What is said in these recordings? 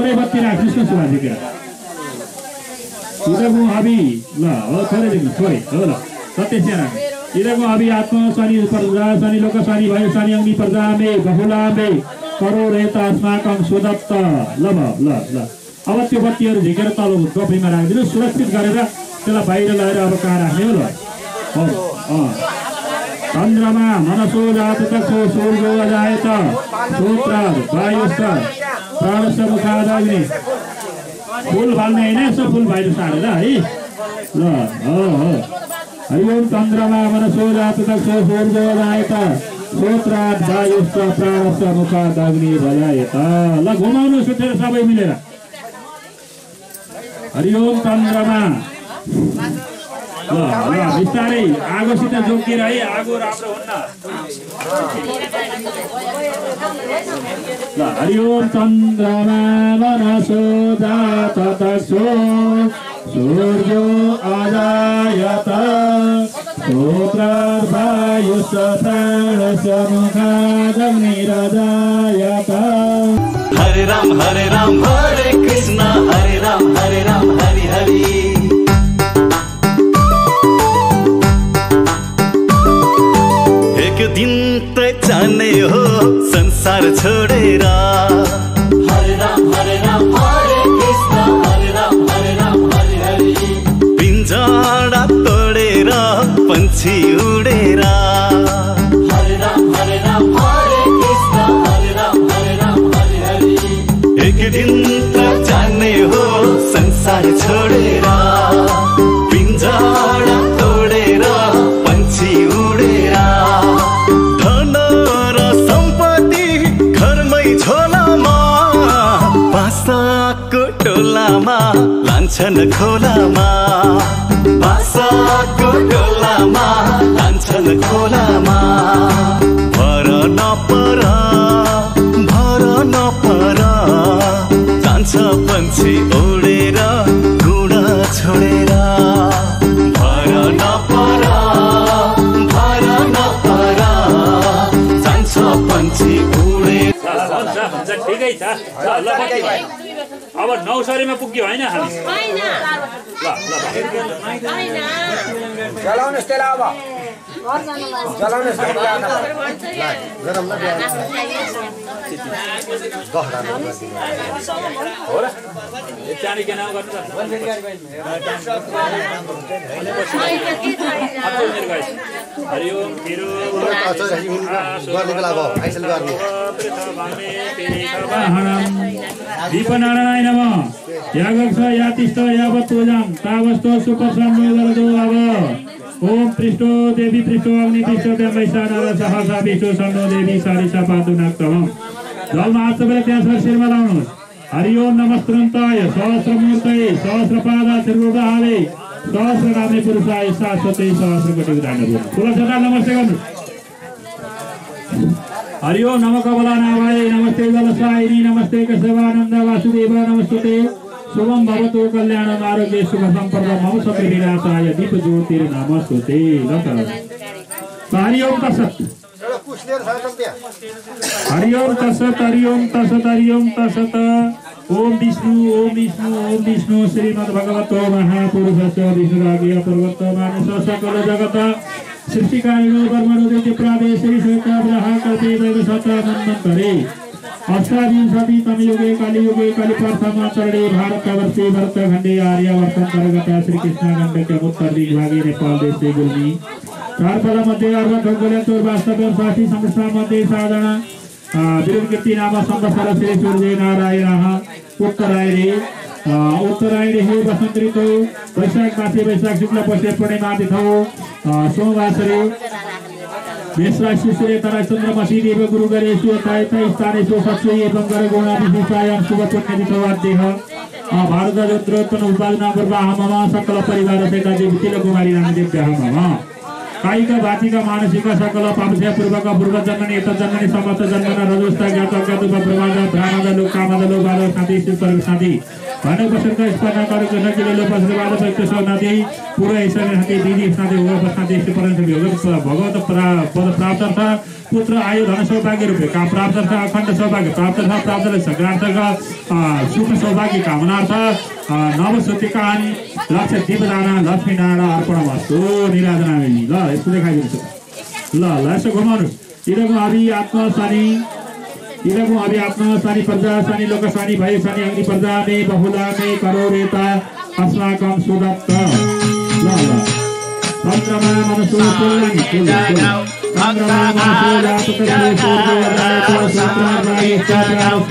थोरै बत्ती राख्नुहोस् न सुभाषीतिर इदगु हबी ल हो थोरै देख्नु थोरै हो ल सत्य सेना इदगु हबी आत्मा शनि प्रजा शनि लोक शनि भयो शनि अग्नि प्रजा मे बहुला मे करोरेत अस्माकं सुदत्त ल अब त्यो बत्तीहरू झिकेर तल गफैमा राखिदिनु सुरक्षित गरेर त्यसलाई बाहिर लगेर अब कहाँ राख्ने हो ल चन्द्रमा मनसो जात तक्षो सूर्यो अजायत सूत्राद वायुश्च प्राणश्च मुखादग्नि फूल फाल्ने होइन यसो फूल बाहिर सारेर है ल हो हरि ओम चन्द्रमा मनसो जात तक्षो सूर्यो अजायत सूत्राद वायुश्च प्राणश्च मुखादग्नि बजायत ल घुमाउनु सुतेर सबै मिलेर हरि ओम चन्द्रमा बिस्तारै आगोसित जोगिएर है आगो राम्रो हुन्न ल हरि ओम चन्द्रमा मनसो जात तक्षो सूर्यो अजायत सूत्राद वायुश्च प्राणश्च मुखादग्निरजायत हरे राम हरे कृष्ण हरे राम हरि हरि एक दिन त जाने हो संसार छोडेर हरे राम हरे कृष्ण हरे राम हरि हरि पिंजरा तोडेर पंछी उडेर हरे राम हरे कृष्ण हरे राम हरि हरि एक दिन त जाने हो संसार छोडेर पिंजरा तोडेर पंछी उडेर टोलामा लान्छन् खोलामा बासाको टोलामा लान्छन् खोलामा भर नपर जान्छ पंछी उडेर गुडा छोडेर भर नपर जान्छ पंछी उडेर ठिकै छ ल अब नौसरीमा पुग्यो होइन हामी चलाउनुहोस् त्यसलाई अब चलाउनुहोस् हो र चाँडी के नाम गर्नु हरि ओम दीपनारायण नमः यागक्ष यातिष्ठ यावत्तोजं तावस्तो सुपसंयोगरदो अब ओम पृष्ठो देवी पृष्ठो अग्नि पृष्ठो वैशानर सहसा विष्णु सन्नो देवी सारिसा पादुनाक्तम जलमा हात सबैले त्यहाँ शिरमा लाउनुहोस् हरि ओम नमस्कृताय सहस्रमूर्तये सहस्रपादा त्रिभुवनाले सहस्रनामे पुरुषाय शाश्वते सहस्रकोटि उदाहरण तुलसीदास नमस्ते गर्नु हरि ओम नमः कमलानाभाय नमस्ते जलसायिनी नमस्ते केशवानंद वासुदेव नमस्ते शुभम भवतु कल्याणम आरोग्य सुख संपदा मम सत्य विनाशाय दीप ज्योतिर नमस्ते हरि ओम तत्सत हरि ओम तत्सत हरि ओम तत्सत हरि ओम तत्सत ओम विष्णु श्रीमद् भगवतो महापुरुषस्य विष्णुराज्ञ प्रवर्तमान सकल जगत सृष्टिकारिणो कर्मणो दैत्य प्रादेश श्री श्वेताब्रहा कल्पे वैव शतमन्वन्तरे अष्टाविंशति तम युगे कलिप्रथमाचरणे भारतवर्षे भरतखण्डे आर्यावर्तन्तर्गता श्री कृष्णाखण्डस्य उत्तर दिग्भागे नेपाल देशे गुल्मी चारपद मध्ये अर्धखण्डोर वास्तव्य षष्ठी संवत्सर मध्ये साधारण विरुद्कीर्ति नाम संवत्सर श्री सूर्य नारायणः उत्तरायणे हे वसंत ऋतु वैशाख मासे वैशाख शुक्ल पक्ष पूर्णिमा तिथौ सोमवासरे मेषराशि सूर्यतारा चन्द्रमसी देव गुरु गरेषु यथायथा स्थानेषु सत्स्वै एवं गणगुणाभिषेकायां शुभ पुण्यतिथौ अद्यः भारत रुद्रोत्तम उपासना पूर्वा मम सकल परिवार सहित देवी तिलकुमारी नामदेव्याः मम कायिक वाचिक मानसिक सकल पापस्य पूर्वक पूर्व जन्मनि यत जन्मनि समस्त जन्मना रजोस्ता ज्ञात अज्ञात उपप्रमाद भ्रामद लोक कामद लोभाद शान्ति स्वर्ग शान्ति भानु प्रसन्न स्पन्न करुक नकिलो लोप आशीर्वाद पैक्ष नदी पूरा ईश्वर शान्ति विधि शान्ति उग्र शान्ति परम भगवत पद प्राप्त था पुत्र आयु धन सौभाग्य रूपे का प्राप्त था अखण्ड सौभाग्य प्राप्त था प्राप्त सग्रार्थक सुख सौभाग्य कामनार्थ नव सत्य कहानी लक्ष्य दीपदान लक्ष्मी नारायण अर्पण वस्तु निराधना मिली ल यसको देखाइदिन्छु ल यसो घुमाउनु इदको अभि आत्मा शनि इदको अभि आत्मा शनि प्रजा शनि लोक शनि भय शनि अग्नि प्रजा मे बहुला मे करोरेता अस्माकं सुदत्त ल ल चन्द्रमा मनसो कुलनि चन्द्रमा मनसो जातक सूर्य राय चन्द्रमा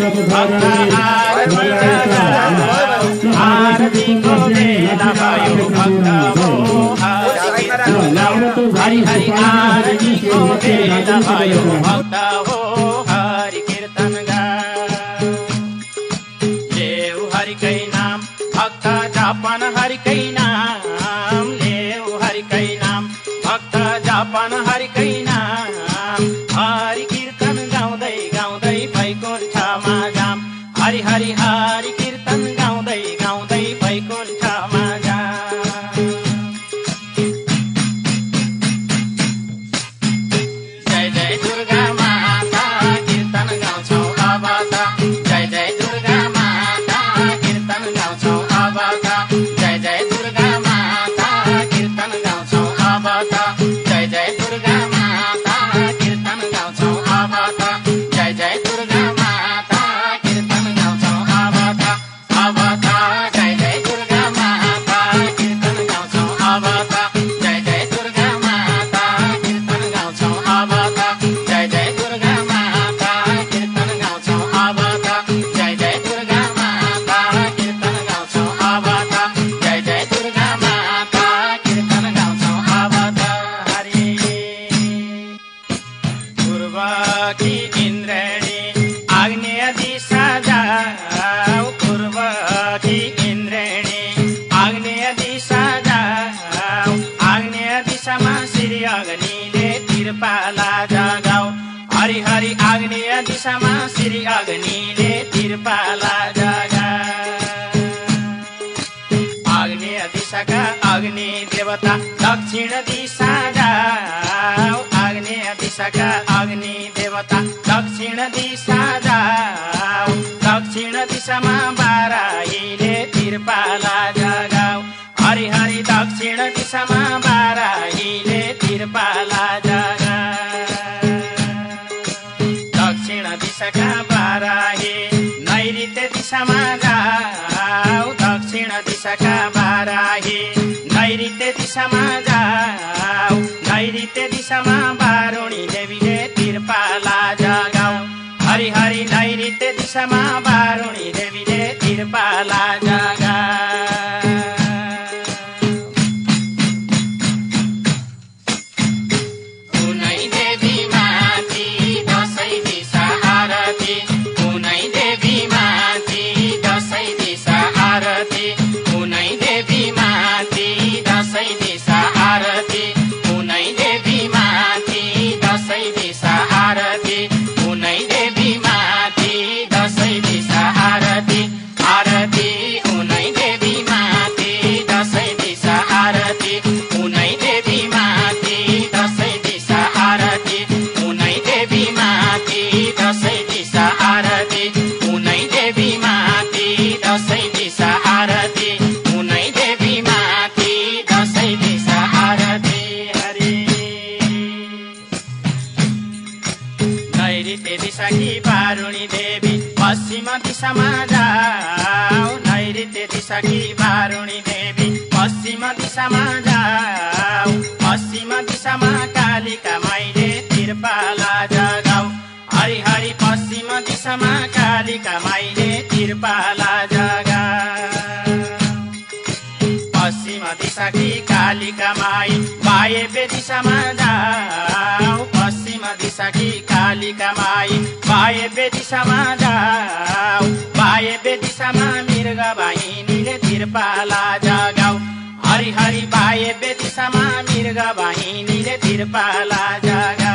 हरि हरि बाये बेदिशामा मिर्ग बाहिनीले तिरपाला जगा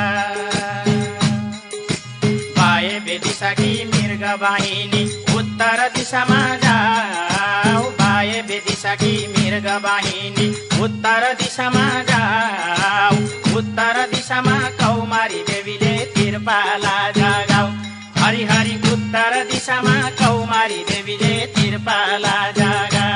वायव्य दिशा की मृग वाहिनी उत्तर दिशामा जाऊ वायव्य दिशा की मृग वाहिनी उत्तर दिशामा जाऊ उत्तर दिशामा कौमारी देवीले तिरपाला जगाऊ हरि हरि उत्तर दिशामा कौमारी देवीले तिरपाला जगा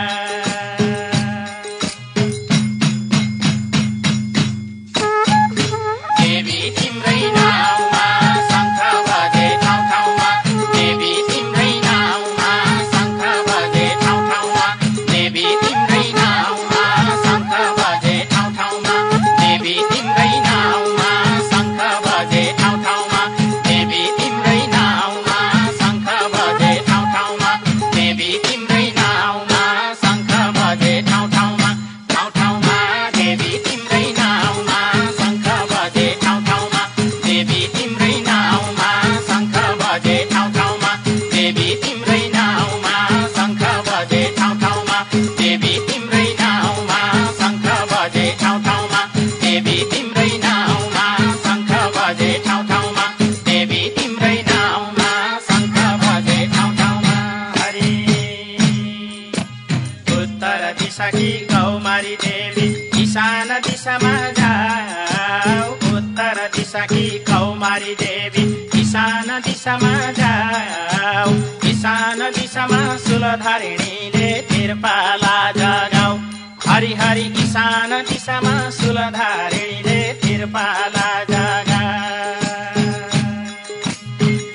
देवी तिम्रै नाउँमा शङ्ख बजे ठाउँ ठाउँमा देवी तिम्रै नाउँमा शङ्ख बजे ठाउँ ठाउँमा देवी तिम्रै नाउँमा शङ्ख बजे ठाउँ ठाउँमा देवी तिम्रै नाउँमा शङ्ख बजे ठाउँ ठाउँमा देवी तिम्रै नाउँमा शङ्ख बजे ठाउँ ठाउँमा देवी तिम्रै नाउँमा शङ्ख बजे ठाउँ ठाउँमा ठाउँ ठाउँमा देवी तिम्रै नाउँमा शङ्ख बजे ठाउँ ठाउँमा देवी तिम्रै नाउँमा शङ्ख बजे ठाउँ ठाउँमा देवी तिम्रै नाउँमा शङ्ख बजे ठाउँ ठाउँमा देवी तिम्रै नाउँमा शङ्ख बजे ठाउँ ठाउँमा देवी तिम्रै नाउँमा शङ्ख बजे ठाउँ ठाउँमा देवी तिम्रै नाउँमा शङ्ख बजे ठाउँ ठाउँमा हरि उत्तर दिशा की कौमारी देवी ईशान दिशामा जाऊ उत्तर दिशा की कौमारी देवी ईशान दिशामा जाऊ ईशान दिशामा शूलधारिणीले तिरपाला जगाऊ हरि हरि ईशान दिशामा शूलधारिणीले तिरपाला जगाऊ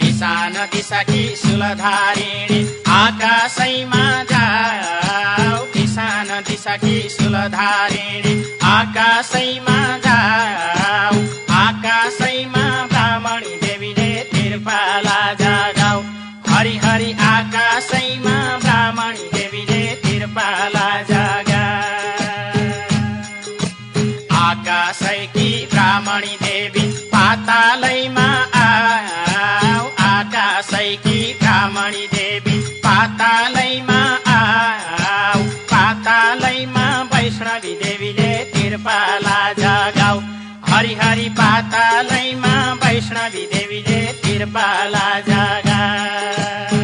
ईशान दिशा की शूलधारिणी आकाशैमा जाऊ ईशान दिशा की शूलधारिणी आकाशैमा जाऊ आकाशैमा ब्राह्मणी देवीले तिरपाला जगाऊ हरि हरि आकाशैमा ब्राह्मणी देवीले तिरपाला जगाऊ आकाशैकी ब्राह्मणी देवी पातालैमा आऊ आकाशैकी ब्राह्मणी देवी पातालैमा आऊ पातालैमा वैष्णवी देवीले तिरपाला जगाऊ हरि हरि पातालैमा वैष्णवी देवीले तिरपाला जगाऊ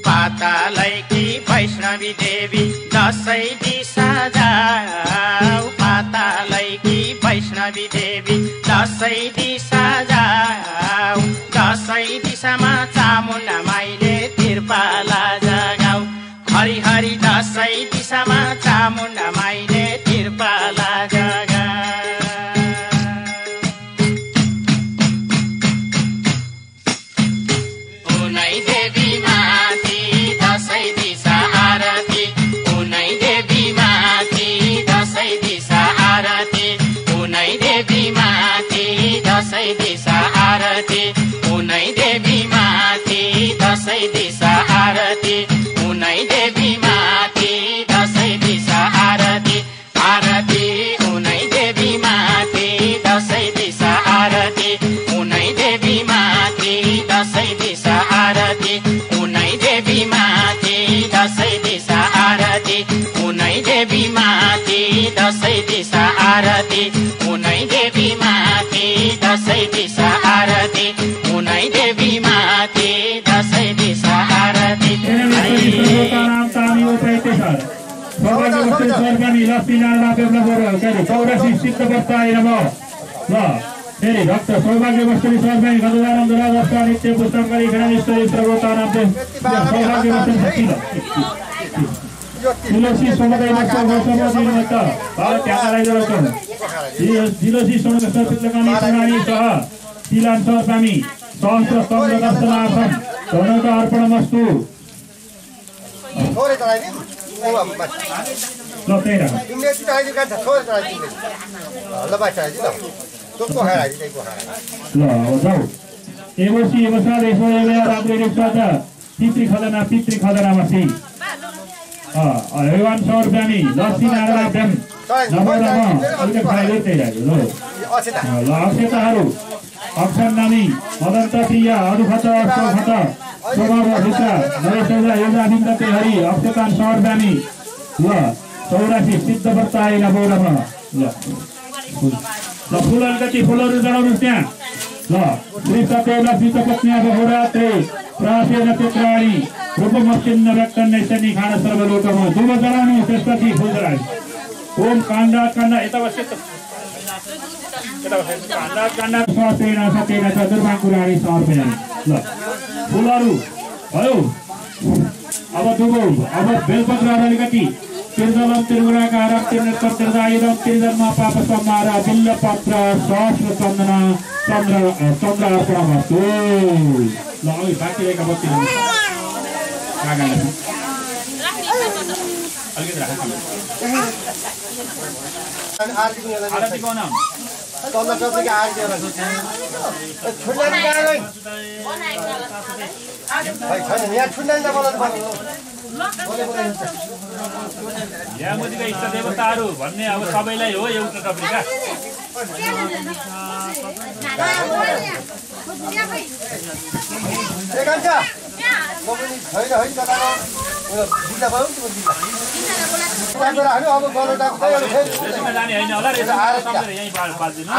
पातालैकी वैष्णवी देवी दसैँ दिशा जाऊ पातालैकी वैष्णवी देवी दसैँ दिशा जाऊ दसैँ दिशामा चामुण्डा माईले तिरपाला जगाऊ हरि हरि दसैँ दिशामा चामुण्डा माईले तिरपाला जगाऊ उनै देवी माथि दसैँ दिशा आरती उनै देवी माथि दसैँ दिशा आरती उनै देवी माथि दसैँ दिशा आरती उनै देवी माथि दसैँ दिशा आरती उनै देवी माथि दसैँ दिशा आरती आरती उनै देवी माथि दसैँ दिशा आरती उनै देवी माथि दसैँ दिशा आरती उनै देवी माथि दसैँ दिशा आरती उनै देवी माथि दसैँ दिशा आरती उनै देवी माथि दसैँ दिशा आरती उनै देवी माथि दसैँ दिशा आरती नाम तामी उठाइते छ सौभाग्यवती स्वर्गमी लक्ष्मीनारायण बेग्ला बरु के 84 सिद्ध वर्ष आएर म ल फेरि भक्त सौभाग्यवती स्वर्गमी गजदानन्द राजस्थ नित्य पुस्तकरी गणेश्वरी सर्वता नाम सौभाग्यवती शक्ति तुलसी समुदाय वर्षमा त भाव त्यागलाई जरछन् तुलसी समुदाय पितृकानी पुराणी सह तिलान स्वामी सहस्र स्तम्भ दर्शनार्थम धनक अर्पणमस्तु थोरै चलाइदिनु ल त्यही राख तिमीले चलाइदिनु कान्छ थोरै चलाइदिनु ल बाइ चलाइदिनु तुमको खाइदिनु त्यही को ल जाऊ एवसी एवसाद एसोले रात्रि रिक्सादा पितृ खजाना मसी हरिवान सौर्यामी लक्ष्मीनारायण ब्याम नमो नमः अहिले खाइले त्यही राख्यो ल अक्षताहरू अक्षर नामी मदन्त प्रिय अरुखत अष्टखत स्वभाव भित्र नरेशौरा योजना बिन्दते हरि अक्षतान सौर्यामी ल 84 सिद्ध वर्ष आइ नमो नमः ल ल फुल अलिकति फुलहरू चढाउनुहोस् त्यहाँ ल श्री सत्यवला पत्नी बहोरात्रे प्रासे नक्षत्राणी रूपमस्चिन्न रक्तन नैसनी खान सर्वलोकमा दुब चढाउनु त्यसपछि फुल चढाउनु ओम काण्डा काण्डा यता बस्यो काण्डा काण्डा स्वासेन सतेन च दुर्वाकुराणी समर्पयामि ल फुलहरू भयो अब दुबो अब बेलपत्रहरू अलिकति तिर्जलम तिर्गुराकारम तिर्नेत्रम तिर्दायुधम तिर्जन्म पाप संहारा बिल्लपत्र सहस्र चन्द्र अर्पणमस्तु ल अघि बाँकी रहेका बत्ती यहाँ मुदिका इष्ट देवताहरू भन्ने अब सबैलाई हो एउटा टपिका जाने होइन होला यहीँ पाल्दिनु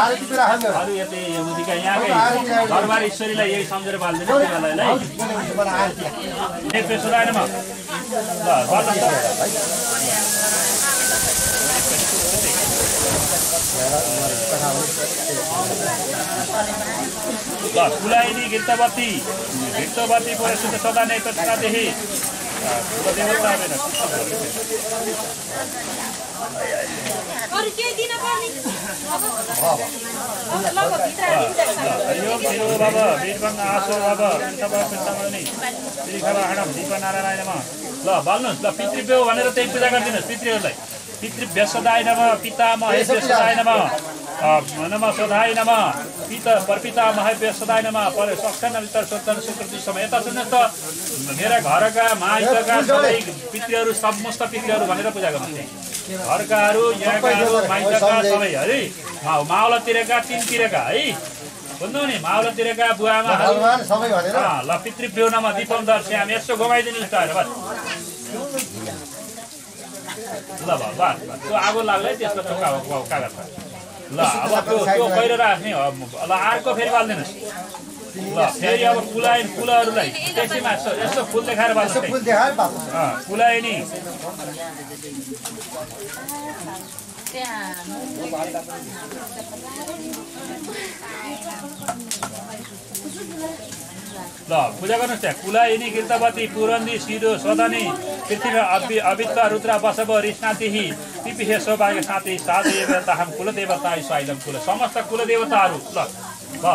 अरू यतै मुदिका यहाँकै दरबार ईश्वरीलाई यही सम्झेर पाल्दिनु ल कुलाइनी गिर्तवती पुरस्कृत सदा नै तत्कादेखि देवता ल भन्नुहोस् ल पितृव्य भनेर त्यही पूजा गरिदिनुहोस् पितृहरूलाई पितृभ्य सदाय नमः पितामहेभ्य सदाय नमः नमः सदाय नमः परपितामहेभ्य सदाय नमः पर सक्षण वितर सोत्तन सुकृति समय यता सुन्नुहोस् त मेरा घरका माइतका सबै पितृहरू समस्त पितृहरू भनेर पूजा गर्नुहोस् घरकाहरू यहाँकाहरू माइतका सबै है मावलतिरका तिनतिरका है भन्नु नि मावलतिरका बुवामा ल पितृभ्यो नमः दीपम दर्श्याम यसो घुमाइदिनुहोस् त बस ल बस त्यो आगो लाग्लै त्यसको कागज ल अब त्यो पहिरो राख्ने ल अर्को फेरि बाल्दिनुहोस् ल फेरि अब फुलहरूलाई त्यसैमा यसो फुल देखाएर बाल्नुहोस् फुलाए नि ल पूजा गर्नुहोस् त्यहाँ कुलायिनी कीर्तवती पुरन्दी सिधो सदनी पृथ्वी अवित्त रुद्र बसव रिष्णातिहि पिपिहे सौभाग्य साथी सादेवता हम कुलदेवता स्वाइलम कुल समस्त कुलदेवताहरू ल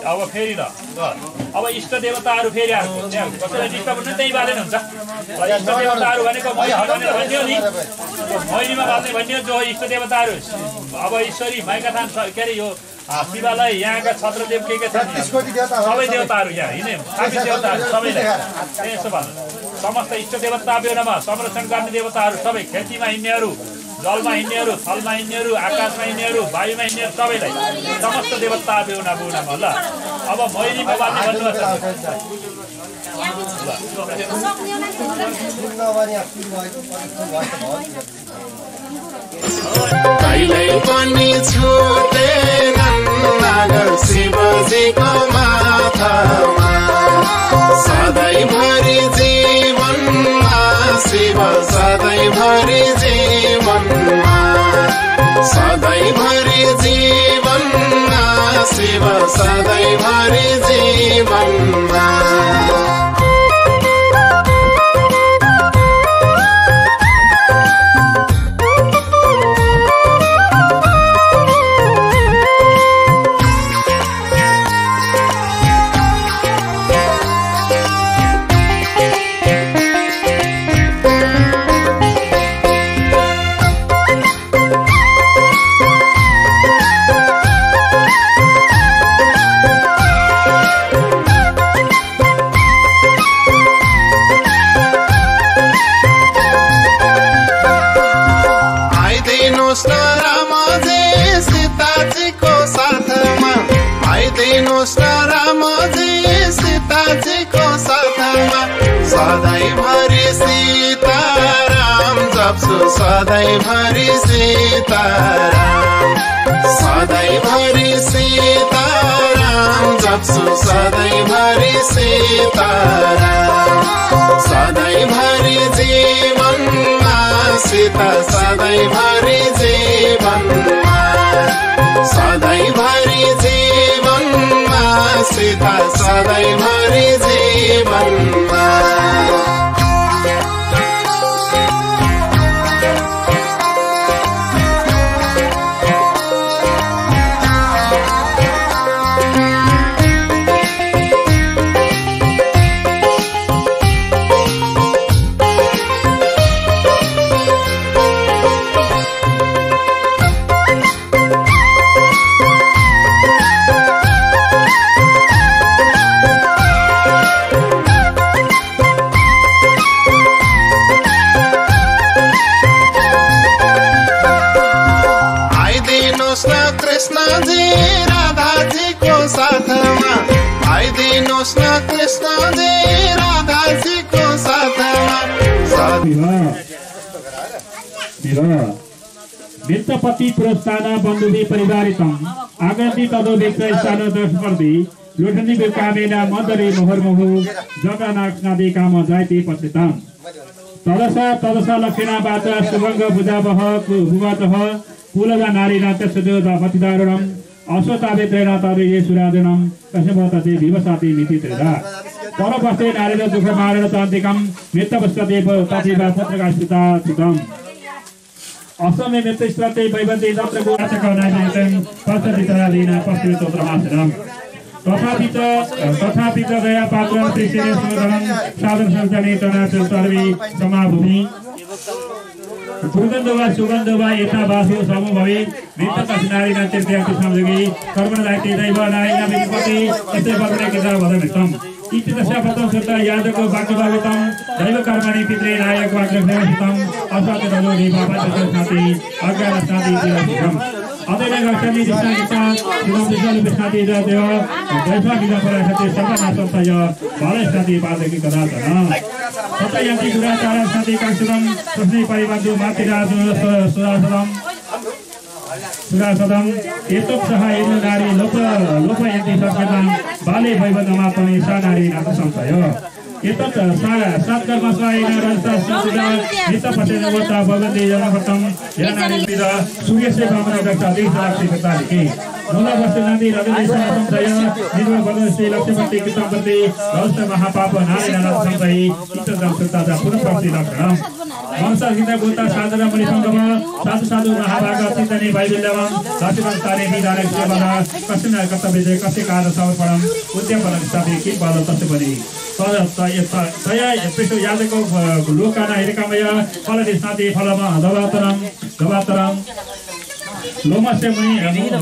अब फेरि ल अब इष्ट देवताहरू फेरि कसैलाई डिस्टर्ब हुनु त्यही बालेन हुन्छ इष्ट देवताहरू भनेको भनेर भनिदियो नि मैलीमा बाल्ने भनिदियो जो इष्ट देवताहरू अब ईश्वरी माइकाथान के अरे यो शिवालय यहाँका छत्रदेव के छन् सबै देवताहरू यहाँ हिँड्ने देवताहरू सबैलाई यसो भन्नु समस्त इष्ट देवताभ्यो नमः संरक्षण गर्ने देवताहरू सबै खेतीमा हिँड्नेहरू जलमा हिँड्नेहरू थलमा हिँड्नेहरू आकाशमा हिँड्नेहरू वायुमा हिँड्नेहरू सबैलाई समस्त देवताभ्यो नमः ल अब मैलीमा बाल्ने भन्नुहोस् कहिल्यै पनि छुटेनन् नागर शिवजीको माथामा सधैँभरि जीवनमा शिव सधैँभरि जीवनमा सधैँभरि जीवनमा शिव सधैँभरि जीवनमा सधैँभरि सीताराम जप्छु सधैँभरि सीताराम सधैँभरि सीताराम जप्छु सधैँभरि सीताराम सधैँभरि जीवनमा सीता सधैँभरि जीवनमा सधैँभरि जीवनमा सीता सधैँभरि जीवनमा कृष्णजी राधाजीको साथमा आइदिनुहोस् न कृष्णजी राधाजीको साथमा मित्रपति पुरस्कार बन्धुवी परिवारितम आगन्ती तदो व्यक्ति स्थान दर्शपर्दी लोठनी बेकामेना मदरे मोहरमोह जगनाथनादि काम जायते पछिताम तदसा लक्षणा बाचा सुभंग बुजाबह भुवतः कुलजा नारी नाट्य सुजोदा पतिदारुणम अश्वतावेत्रेण तदये सुराजनम कश्यपतते विवसाति मिति त्रेदा परपस्ते नारेण दुःख मारेण तान्तिकम मृत्यवस्कदेव तथैव पत्रकास्थिता चितम असमे मृत्युस्त्रते वैवन्ति तत्रको आचकनायकं पश्चितरादीना पश्चितोत्रमासनम तथापि च दया पात्र श्रीश्री सुरधरम साधन संस्थाने तनाचल सर्वे समाभूमि सुगन्धवा यथा वासु समो भवे मृतका नारी नाट्यर्त्याक्ति संयोगी कर्मदायिते दैव नारायण विपति यस्तै वर्गले किता वदमितम इति तस्या पतम सत्ता यादको वाक्यभागतम दैव कर्मणि पित्रे नायक वाक्यभागतम असत्य रजो निभाव साथी अज्ञान साथी दिवसम अदैव गच्छति दिशागिता सुगम दिशालु विष्णाति देव दैवा गिदा पराशते सर्वनाशन्तय बालस्नाति पादकी कदाचन तथयन्ति दुराचार साथी कांसुरम प्रश्ने परिबन्धु मातृराज सुरासदम एतोप सह एनु नारी लोपयन्ति सत्कर्म बाले वैवदमा पनि सा नारी नाथ संशय एतत् सात्कर्मस्वायेन रजतसंसिदा नित्यपठेनवता भगवन्ते जनभक्तं यनानिपिर सूर्यस्य भावना दक्षादि साक्षिकतालिके मूलवस्तु नदी रजदेशन संशय निर्मल बलश्री लक्ष्यपति कृतपति रहस्य महापाप नारायण नाथ संशय चित्तदम सुतादा पुनःप्राप्ति लक्षणम मनसा गीता गोता साधना मणि संगम साधु साधु महाभाग चिन्तने वैविल्यवम राशिवंताने विधानक सेवना कस्य कर्तव्य कस्य कार्य समर्पणम उद्यमन साधे कि बाल तस्य बनि तया यस्तो यादको लोकाना हिरकामय फलदि साधे फलमा दवातरम लोमस्य मुनि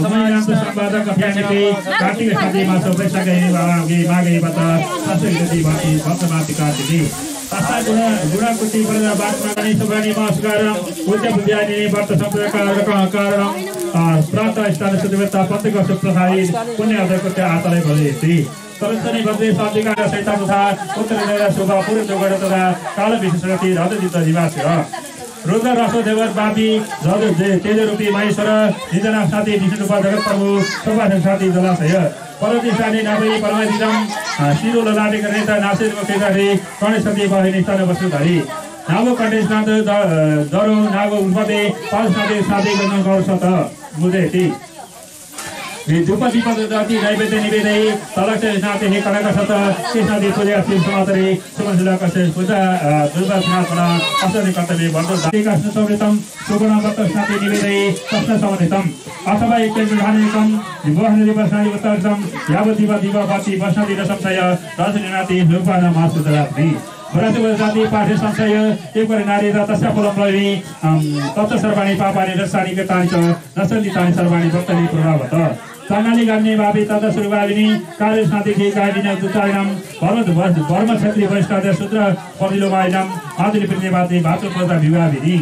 महिलान्त संवादक अभ्यानिके कार्तिक साधे मास वैशाख हिने मागे बता ससुरति भाति भक्तमाति कार्तिके तथा गुणाकुति बलदा बातमानि सुगानि मासकारम उद्य बुद्ध्यानि वर्त सम्प्रकार कारणम प्रात स्थान सुदेवता पन्तक सुप्रसारी पुण्य अधकते आतले भलेति तरन्तनि बद्रे साधिकार सहित तथा उत्तरदेव शोभा पूर्व जोगड तथा काल विशेषति रजदित निवासी रुद्र रसो देवर बाबी तेज रूपी महेश्वर निजना साथी विष्णु जगत प्रभु शोभा साथी जलाशय परदिशानी नाभि परमदिदम शिरो ललाटे गरेता नासिर मुखेधारी कणे सती बहिनी स्तन वसुधारी नागो कण्ठेशनाथ दरो नागो उल्पदे पाल साथी साथी गर्न गर्छ त मुदेति धूपदीप दति नैवेद्य निवेदय तलक्ष नाथे हे कनक सत कृष्णदि पूजा श्री समातरे सुमनशिला कसे पूजा दुर्गानाथना असनि कर्तव्य वर्ध कृष्ण समृतम सुगुणवत्त साथी निवेदय कृष्ण समृतम अथवा एक विधानिकम विवाहन दिवसानि उत्तरसम यावदिव दिवपाति वसति रसंशय रजनीनाथि रूपान मासुदरात्रि भरतवजाति पाठे संशय एकवर नारी र तस्या फलम्लयि तत्त सर्वाणि पापानि रसानि गतानि च नसन्ति तानि सर्वाणि भक्तनि प्रभावत तनाली गर्ने भावी तथा सुरुवालिनी कार्य साथी गाडिन दुचाइनम वर्म क्षेत्रीय वैष्णव सूत्र पदिलो वाइनम आदिले प्रतिवादी भातृ प्रजा विवाह विधि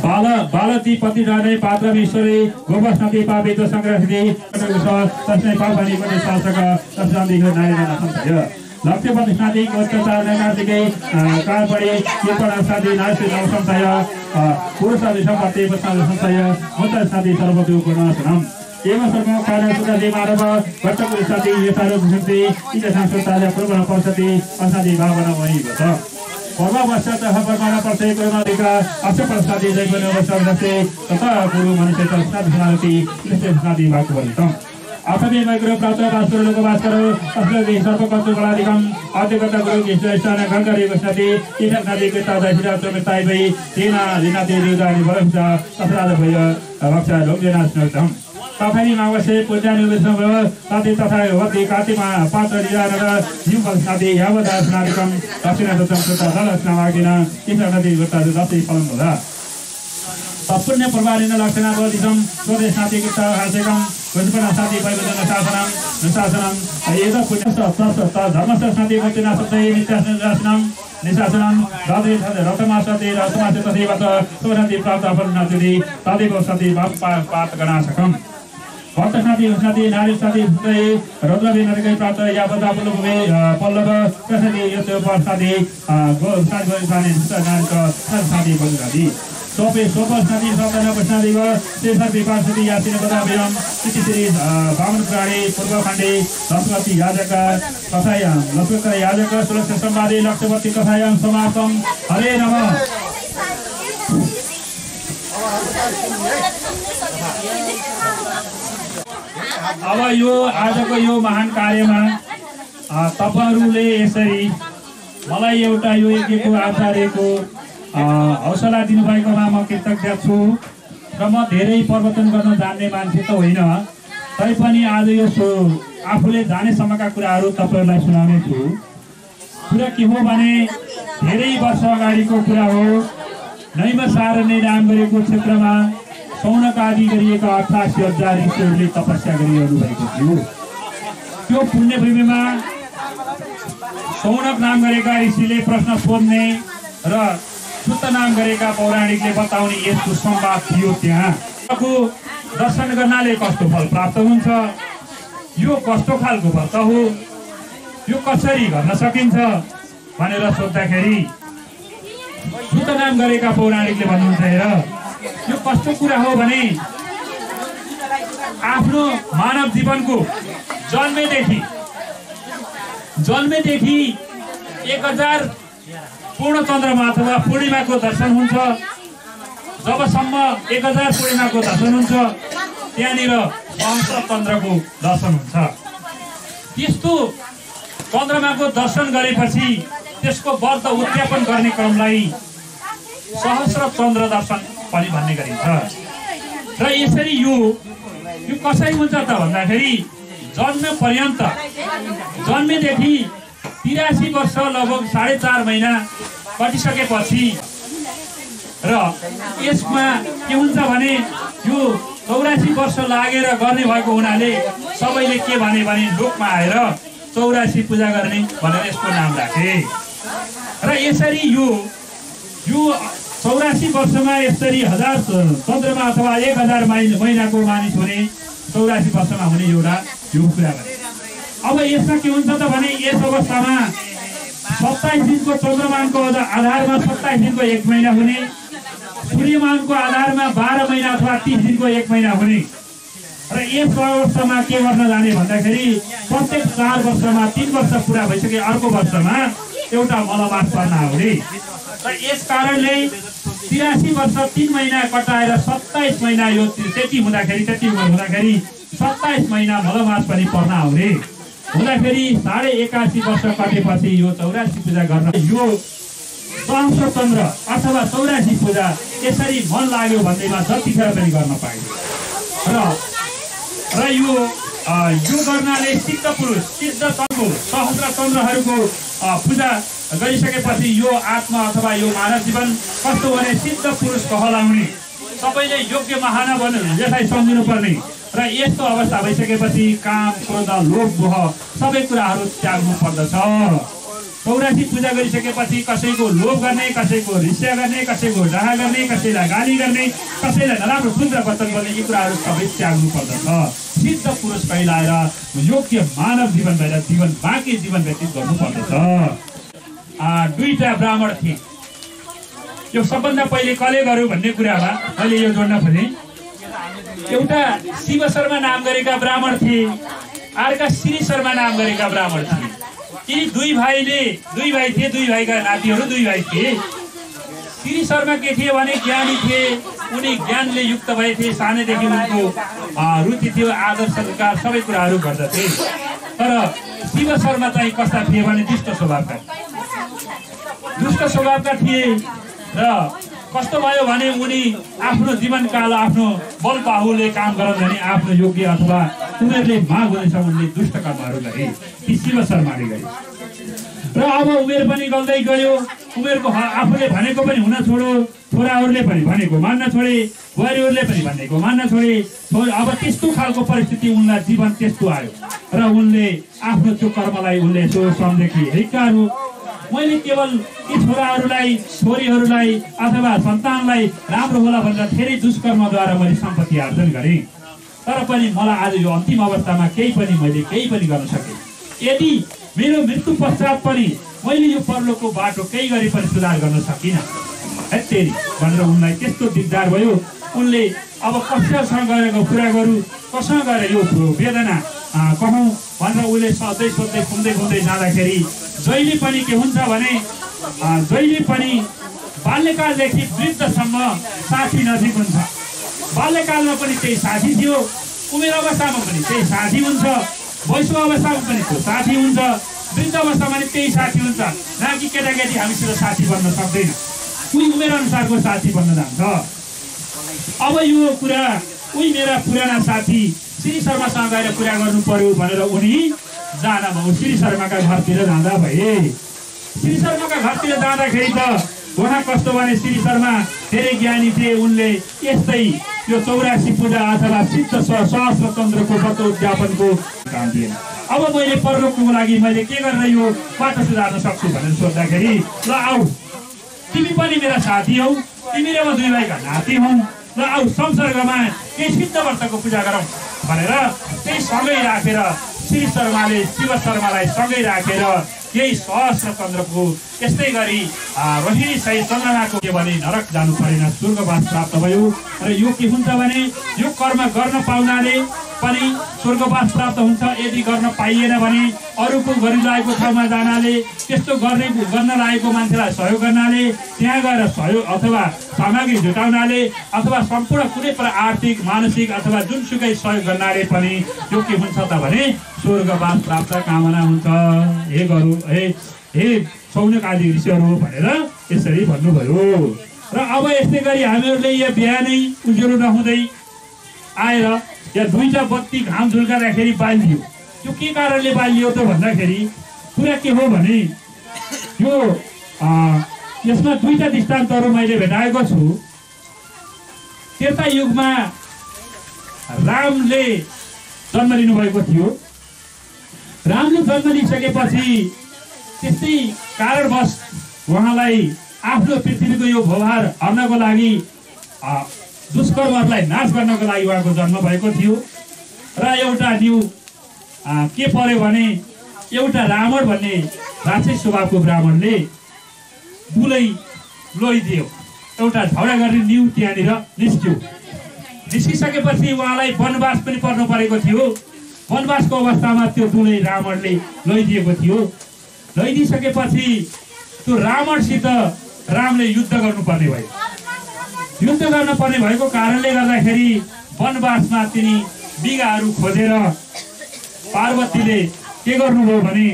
बालती पति जाने पात्र ईश्वरी गोपस्नति पापी तो संग्रहिति तस्मै पापानि पनि शासक तस्मै नारायण संशय लक्ष्यपति साथी कोष्ठचार नगरदेखि कारबडी कृपणा साथी नासी नवसंशय पुरुष साथी सम्पत्ति प्रसाद संशय मोटर साथी सर्वतो पूर्णसनम एवं सर्व कार्य सुधादि मानव वर्तपुर साथी यथारो शक्ति इति संस्कृताले पूर्व परिषदि असादि भावना वहिबत भगवश्चात परमाणु प्रत्यय करुणादिका अक्ष प्रसादी जैवन अवसरसे तथा गुरु मनुष्य संस्कृत समानति निश्चय साथी भागवन्तम आफै मैग्रो प्राप्त वास्तव लोक भास्कर असलि सर्वकर्तृ बलादिकम आदिगत गुरु की श्रेष्ठना गंगारी वसति ईशा नदी के तादा हिरा चमेताई भई दिना देवी दानी बलंसा अपराध भय भक्षा लोकजना स्नोतम तफानी मावसे पूजानि विष्णु साथी तथा वती कातिमा पात्र निरानगर जीवल साथी यावदासनादिकम दक्षिण दत्तम तथा दलस्नावागिना ईशा नदी गता दति फलम होला पुण्य प्रभारिन लक्षणा बोधिसम स्वदेश साथी कृत हासेकम वंशपना साथी वैवदन शासनम एदा पुण्य सत्ता धर्मस्थ साथी वचना सत्य नित्यासनम निशासनम राधे रतमा साथी रतमा तथैवत सोनादि प्राप्त फलनादि तादेव साथी पात गणासकम भक्त साथी नारी साथी रुद्रवी नरकै प्राप्त यावदा पल्लव प्रसादी यतो साथी गो साथी साथी बलुरादि सोपे सोपर साथी सपन प्रसादी व शेषर विपाक साथी यासिन बदाभ्यम इति श्री वामन प्राणी पूर्वखण्डे लक्ष्मती याजक कथायाम लक्ष्मकर याजक सुरक्षा सम्वादे लक्ष्मती कथायाम समाप्तम हरे नमः। अब यो आजको यो महान कार्यमा तपाईहरुले यसरी मलाई एउटा यो यज्ञको आचार्यको हौसला दिनुभएकोमा म कृतज्ञ छु र म धेरै प्रवचन गर्न जान्ने मान्छे त होइन तैपनि आज यो आफूले जानेसम्मका कुराहरू तपाईहरुलाई सुनाउने छु। कुरा के हो भने धेरै वर्ष अगाडिको कुरा हो। नैमसारण्य नाम गरेको क्षेत्रमा सौनक आदि गरिएका 88,000 ऋषिहरूले तपस्या गरिरहनु भएको थियो। त्यो पुण्यभूमिमा सौनक नाम गरेका ऋषिले प्रश्न सोध्ने र सुत नाम गरेका पौराणिकले बताउने यस्तो संवाद थियो। त्यहाँ दर्शन गर्नाले कस्तो फल प्राप्त हुन्छ, यो कस्तो खालको व्रत हो, यो कसरी गर्न सकिन्छ भनेर सोध्दाखेरि सुत नाम गरेका पौराणिकले भन्नुहुन्छ हेर यो कस्तो कुरा हो भने आफ्नो मानव जीवनको जन्मेदेखि 1000 पूर्ण चन्द्रमा अथवा पूर्णिमाको दर्शन हुन्छ। जबसम्म 1000 पूर्णिमाको दर्शन हुन्छ त्यहाँनिर सहस्र चन्द्रको दर्शन हुन्छ। त्यस्तो चन्द्रमाको दर्शन गरेपछि त्यसको व्रत उद्यापन गर्ने क्रमलाई सहस्र चन्द्र दर्शन पनि भन्ने गरिन्छ। र यसरी यो कसरी हुन्छ त भन्दाखेरि जन्म पर्यन्त जन्मेदेखि 83 वर्ष लगभग 4.5 महिना कटिसकेपछि र यसमा के हुन्छ भने यो 84 वर्ष लागेर गर्ने भएको हुनाले सबैले के भने लोकमा आएर 84 पूजा गर्ने भनेर यसको नाम राखे। र यसरी यो 84 वर्षमा यसरी 1000 चन्द्रमा अथवा 1000 महिनाको मानिस हुने 84 वर्षमा हुने एउटा यो कुरा भने अब यसमा के हुन्छ त भने यस अवस्थामा 27 दिनको चन्द्रमानको आधारमा 27 दिनको 1 महिना हुने, सूर्यमानको आधारमा 12 महिना अथवा 30 दिनको 1 महिना हुने। र यस अवस्थामा के गर्न जाने भन्दाखेरि प्रत्येक 4 वर्षमा 3 वर्ष पुरा भइसके अर्को वर्षमा एउटा मलमास पर्न आउने। र यस कारणले 83 वर्ष 3 महिना कटाएर 27 महिना यो त्यति हुँदाखेरि 27 महिना मलमास पनि पर्न आउने हुँदाखेरि 81.5 वर्ष कटेपछि यो 84 पूजा गर्न यो सहस्र चन्द्र अथवा 84 पूजा यसरी मन लाग्यो भन्दैमा जतिखेर पनि गर्न पाइन्छ। र यो गर्नाले सिद्ध पुरुष सिद्ध तत्त्व सहस्र चन्द्रहरूको पूजा गरिसकेपछि यो आत्मा अथवा यो मानव जीवन कस्तो भने सिद्ध पुरुष कहलाउने, सबैले योग्य महानव यसलाई सम्झिनु पर्ने। र यस्तो अवस्था भइसकेपछि काम क्रोध लोभ मोह सबै कुराहरू त्याग्नु पर्दछ। 84 पूजा गरिसकेपछि कसैको लोभ गर्ने, कसैको रिस्या गर्ने, कसैको डाहा गर्ने, कसैलाई गाली गर्ने, कसैलाई नराम्रो शुद्ध वचन बोल्ने यी कुराहरू सबै त्याग्नु पर्दछ। सिद्ध पुरुष कहलाएर योग्य मानव जीवन भएर बाँकी जीवन व्यतीत गर्नुपर्दछ। दुईटा ब्राह्मण थिए। यो सबभन्दा पहिले कसले गर्यो भन्ने कुरामा मैले यो जोड्न खोजेँ। एउटा शिव शर्मा नाम गरेका ब्राह्मण थिए, अर्का श्री शर्मा नाम गरेका ब्राह्मण थिए। यी दुई भाइ थिए, दुई भाइका नातिहरू दुई भाइ थिए। श्री शर्मा के थिए भने ज्ञानी थिए, उनी ज्ञानले युक्त भए थिए। सानैदेखि उनको रुचि थियो, आदर संस्कार सबै कुराहरू गर्दथे। तर शिव शर्मा चाहिँ कस्ता थिए भने दुष्ट स्वभावका थिए। र कस्तो भयो भने उनी आफ्नो जीवनकाल आफ्नो बल बाहुले काम गरौँ भने आफ्नो योग्य अथवा उमेरले माग हुँदैछ उनले दुष्ट कर्महरू गरे। ती शिव शर्माले गरे। र अब उमेर पनि गल्दै गयो। उमेरको आफूले भनेको पनि हुन छोड्यो, छोराहरूले पनि भनेको मान्न छोडे, बुहारीहरूले पनि भनेको मान्न छोडे। अब त्यस्तो खालको परिस्थिति उनलाई जीवन त्यस्तो आयो र उनले आफ्नो त्यो कर्मलाई उनले यसो सम्झे कि हेकारो मैले केवल यी छोराहरूलाई, छोरीहरूलाई अथवा सन्तानलाई राम्रो होला भनेर धेरै दुष्कर्मद्वारा मैले सम्पत्ति आर्जन गरेँ। तर पनि मलाई आज यो अन्तिम अवस्थामा केही पनि गर्न सकेँ। यदि मेरो मृत्यु पश्चात पनि मैले यो परलोकको बाटो केही गरी पनि सुधार गर्न सकिनँ हेतेरी भनेर उनलाई त्यस्तो दिगदार भयो। उनले अब कसैसँग गएर कुरा गरौँ, कसँग गएर यो वेदना कहौँ भनेर उसले सोध्दै घुम्दै जाँदाखेरि जहिले पनि के हुन्छ भने जहिले पनि बाल्यकालदेखि वृद्धसम्म साथी नजिक हुन्छ। बाल्यकालमा पनि त्यही साथी थियो, उमेर अवस्थामा पनि त्यही साथी हुन्छ, वयस्क अवस्थामा पनि त्यो साथी हुन्छ, वृद्ध अवस्थामा पनि त्यही साथी हुन्छ। न कि केटाकेटी हामीसित साथी बन्न सक्दैन, उही उमेर अनुसारको साथी बन्न जान्छ। अब यो कुरा उही मेरा पुराना साथी श्री शर्मासँग गएर कुरा गर्नु पर्यो भनेर उनी जान भयो। श्री शर्माका घरतिर जाँदा भए। श्री शर्माका घरतिर जाँदाखेरि त उहाँ कस्तो भने श्री शर्मा धेरै ज्ञानी थिए। उनले यस्तै यो 84 पूजा अथवा सिद्ध सहस्र चन्द्रको व्रत उद्यापनको काम दिएन। अब मैले परलोकको लागि मैले के गरेर यो बाटो सुधार्न सक्छु भनेर सोद्धाखेरि ल आऊ तिमी पनि मेरा साथी हौ, तिमी र म दुई भाइका नाति हौ, ल आऊ संसर्गमा केही सिद्ध व्रतको पूजा गरौँ भनेर त्यही सँगै राखेर श्री शर्माले शिव शर्मालाई सँगै राखेर यही सहस्र चन्द्रको यस्तै गरी रोहिणी सहित चन्द्रमाको के भने नरक जानु परेन, स्वर्गवास प्राप्त भयो। र यो के हुन्छ भने यो कर्म गर्न पाउनाले पनि स्वर्गवास प्राप्त हुन्छ। यदि गर्न पाइएन भने अरूको गरिरहेको ठाउँमा जानाले, त्यस्तो गर्न लागेको मान्छेलाई सहयोग गर्नाले, त्यहाँ गएर सहयोग अथवा सामग्री जुटाउनाले अथवा सम्पूर्ण कुनै आर्थिक मानसिक अथवा जुनसुकै सहयोग गर्नाले पनि यो के हुन्छ त भने स्वर्गवास प्राप्त कामना हुन्छ। हे गरौँ हे सौनक आदि ऋषिहरू भनेर यसरी भन्नुभयो। र अब यस्तै गरी हामीहरूले यहाँ बिहानै उज्यालो नहुँदै आएर यहाँ दुईटा बत्ती घाम झुल्कादाखेरि बालियो। यो के कारणले बालियो त भन्दाखेरि कुरा के हो भने यो यसमा दुईटा दृष्टान्तहरू मैले भेटाएको छु। त्रेता युगमा रामले जन्म लिनुभएको थियो। रामले जन्म लिइसकेपछि त्यस्तै कारणवश उहाँलाई आफ्नो पृथ्वीको यो भोभार हर्नको लागि दुष्कर्महरूलाई नाश गर्नको लागि उहाँको जन्म भएको थियो। र एउटा न्यू के पर्यो भने एउटा रावण भन्ने राक्षस स्वभावको ब्राह्मणले दुलै लोइदियो। एउटा झगडा गर्ने न्यू त्यहाँनिर निस्क्यो। निस्किसकेपछि उहाँलाई वनवास पनि पर्नु परेको थियो। वनवासको अवस्थामा त्यो दुलै रावणले लैदिएको थियो। लैदिसकेपछि त्यो रावणसित रामले युद्ध गर्नुपर्ने भयो। युद्ध गर्नुपर्ने भएको कारणले गर्दाखेरि वनवासमा तिनी बिगाहरू खोजेर पार्वतीले के गर्नुभयो भने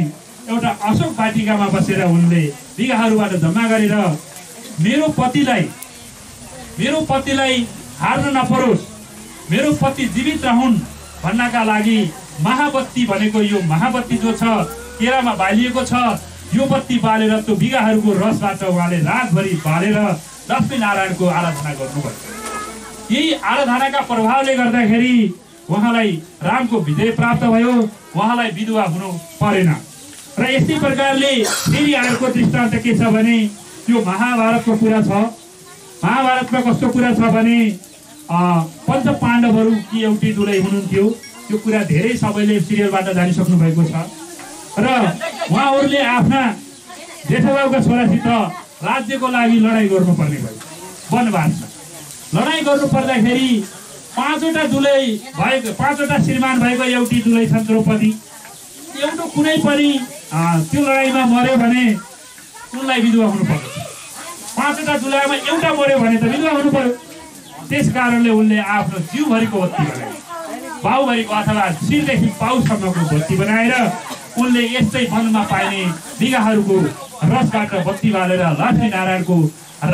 एउटा अशोक वाटिकामा बसेर उनले बिगाहरूबाट जम्मा गरेर मेरो पतिलाई हार्न नपरोस्, मेरो पति जीवित रहन् भन्नका लागि महाबत्ती भनेको यो महाबत्ती जो छ केरामा बालिएको छ, यो बत्ती बालेर त्यो बिगाहरूको रसबाट उहाँले रातभरि बालेर लक्ष्मीनारायणको आराधना गर्नुभयो। यही आराधनाका प्रभावले गर्दाखेरि उहाँलाई रामको विजय प्राप्त भयो, उहाँलाई विधवा हुनु परेन। र यस्तै प्रकारले फेरि अर्को दृष्टान्त के छ भने यो महाभारतको कुरा छ। महाभारतमा कस्तो कुरा छ भने पञ्च पाण्डवहरू कि एउटी दुलै हुनुहुन्थ्यो। त्यो कुरा धेरै सबैले सिरियलबाट जानिसक्नु भएको छ र उहाँहरूले आफ्ना जेठाबाबुका छोरासित राज्यको लागि लडाईँ गर्नुपर्ने भयो। वनवासमा लडाईँ गर्नु पर्दाखेरि 5वटा दुलै भएको 5वटा श्रीमान भएको एउटी दुलै छन् द्रौपदी। एउटा कुनै पनि त्यो लडाईँमा मर्यो भने उनलाई विधवा हुनु पर्छ। 5वटा दुलामा एउटा मर्यो भने त विधवा हुनु पर्यो। त्यस कारणले उनले आफ्नो जिउभरिको बत्ती बनाए, बाउभरिको अथवा शिरदेखि पाउसम्मको बत्ती बनाएर उनले यस्तै वनमा पाइने बिगाहरूको रसबाट बत्ती बालेर लक्ष्मीनारायणको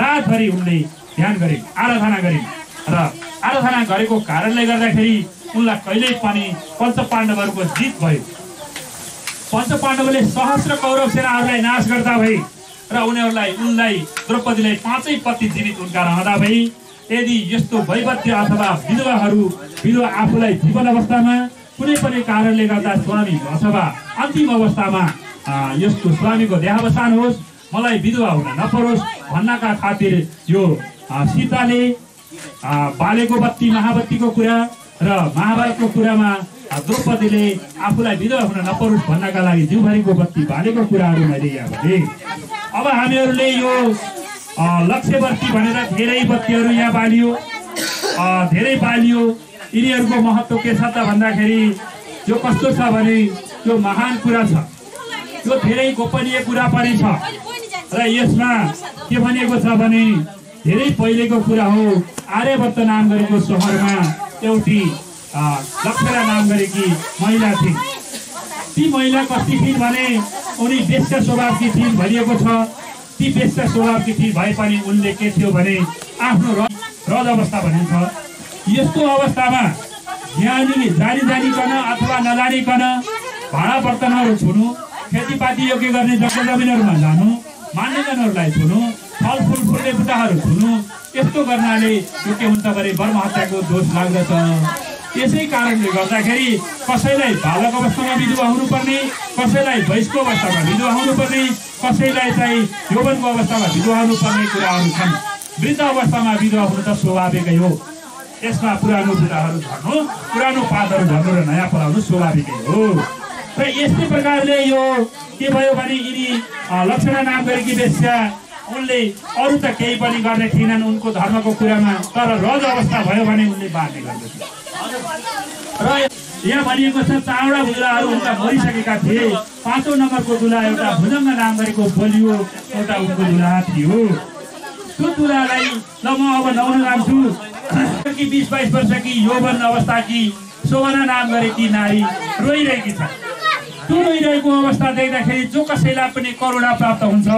रातभरि उनले ध्यान गरे, आराधना गरे र आराधना गरेको कारणले गर्दाखेरि उनलाई कहिल्यै पनि पञ्चपाण्डवहरूको जित भयो। पञ्चपाण्डवले सहस्र कौरव सेनाहरूलाई नाश गर्दा भए र उनलाई द्रौपदीलाई 5 पति जीवित उनका रहँदा भए। यदि यस्तो वैवध्य अथवा विधवा आफूलाई जीवन अवस्थामा कुनै पनि कारणले गर्दा स्वामी अथवा अन्तिम अवस्थामा यस्तो स्वामीको देहावसान होस्, मलाई विधवा हुन नपरोस् भन्नका खातिर यो सीताले बालेको बत्ती महाबत्तीको कुरा र महाभारतको कुरामा द्रौपदीले आफूलाई विधवा हुन नपरोस् भन्नका लागि जिउभरिको बत्ती बालेको कुराहरू मैले यहाँ भने। अब हामीहरूले यो लक्ष्यवर्ती भनेर धेरै बत्तीहरू यहाँ बालियो, धेरै बालियो। यिनीहरूको महत्त्व के छ त भन्दाखेरि यो कस्तो छ भने यो महान कुरा छ, यो धेरै गोपनीय कुरा पनि छ र यसमा के भनिएको छ भने धेरै पहिलेको कुरा हो। आर्यवर्त नाम गरेको सहरमा एउटी लक्षणा नाम गरेकी महिला थिइन्। ती महिला कति थिइन् भने उनी वेश्या स्वभावकी थिइन् भनिएको छ। ती वेश्या स्वभावकी थिइन् भए पनि उनले के थियो भने आफ्नो रज अवस्था भनिन्छ। यस्तो अवस्थामा जानिकन अथवा नजानिकन भाँडा बर्तनहरू छुनु, खेतीपाती योग्य गर्ने जग्गा जमिनहरूमा जानु, मान्यजनहरूलाई छुनु, फलफुल फुल्ने बुट्टाहरू छुनु, यस्तो गर्नाले यो के हुन्छ भने ब्रह्महत्याको दोष लाग्दछ। यसै कारणले गर्दाखेरि कसैलाई बालक अवस्थामा विधवा हुनुपर्ने, कसैलाई वयस्क अवस्थामा विधवा हुनुपर्ने, कसैलाई चाहिँ यौवनको अवस्थामा विधवा हुनुपर्ने कुराहरू छन्। वृद्ध अवस्थामा विधवा हुनु त स्वाभाविकै हो। यसमा पुरानो बुढाहरू झर्नु, पुरानो पातहरू झर्नु र नयाँ पलाउनु स्वाभाविकै हो। र यस्तै प्रकारले यो के भयो भने यिनी लक्षणा नाम गरेकी वेश्या उनले अरू त केही पनि गर्ने थिएनन् उनको धर्मको कुरामा, तर रज अवस्था भयो भने उनले बाँड्ने गर्दथे। र यहाँ भनिएको छ 4वटा दुलाहरू उनका मरिसकेका थिए। 5औं नम्बरको दुला एउटा भुजङ्ग नाम गरेको बलियो एउटा उनको दुला थियो। त्यो दुलालाई ल म अब नहुन जान्छु कि 20-22 वर्षकी यौवन अवस्थाकी शोभना नाम गरेकी नारी रोइरहेकी छ। त्यो रोइरहेको अवस्था देख्दाखेरि जो कसैलाई पनि करुणा प्राप्त हुन्छ।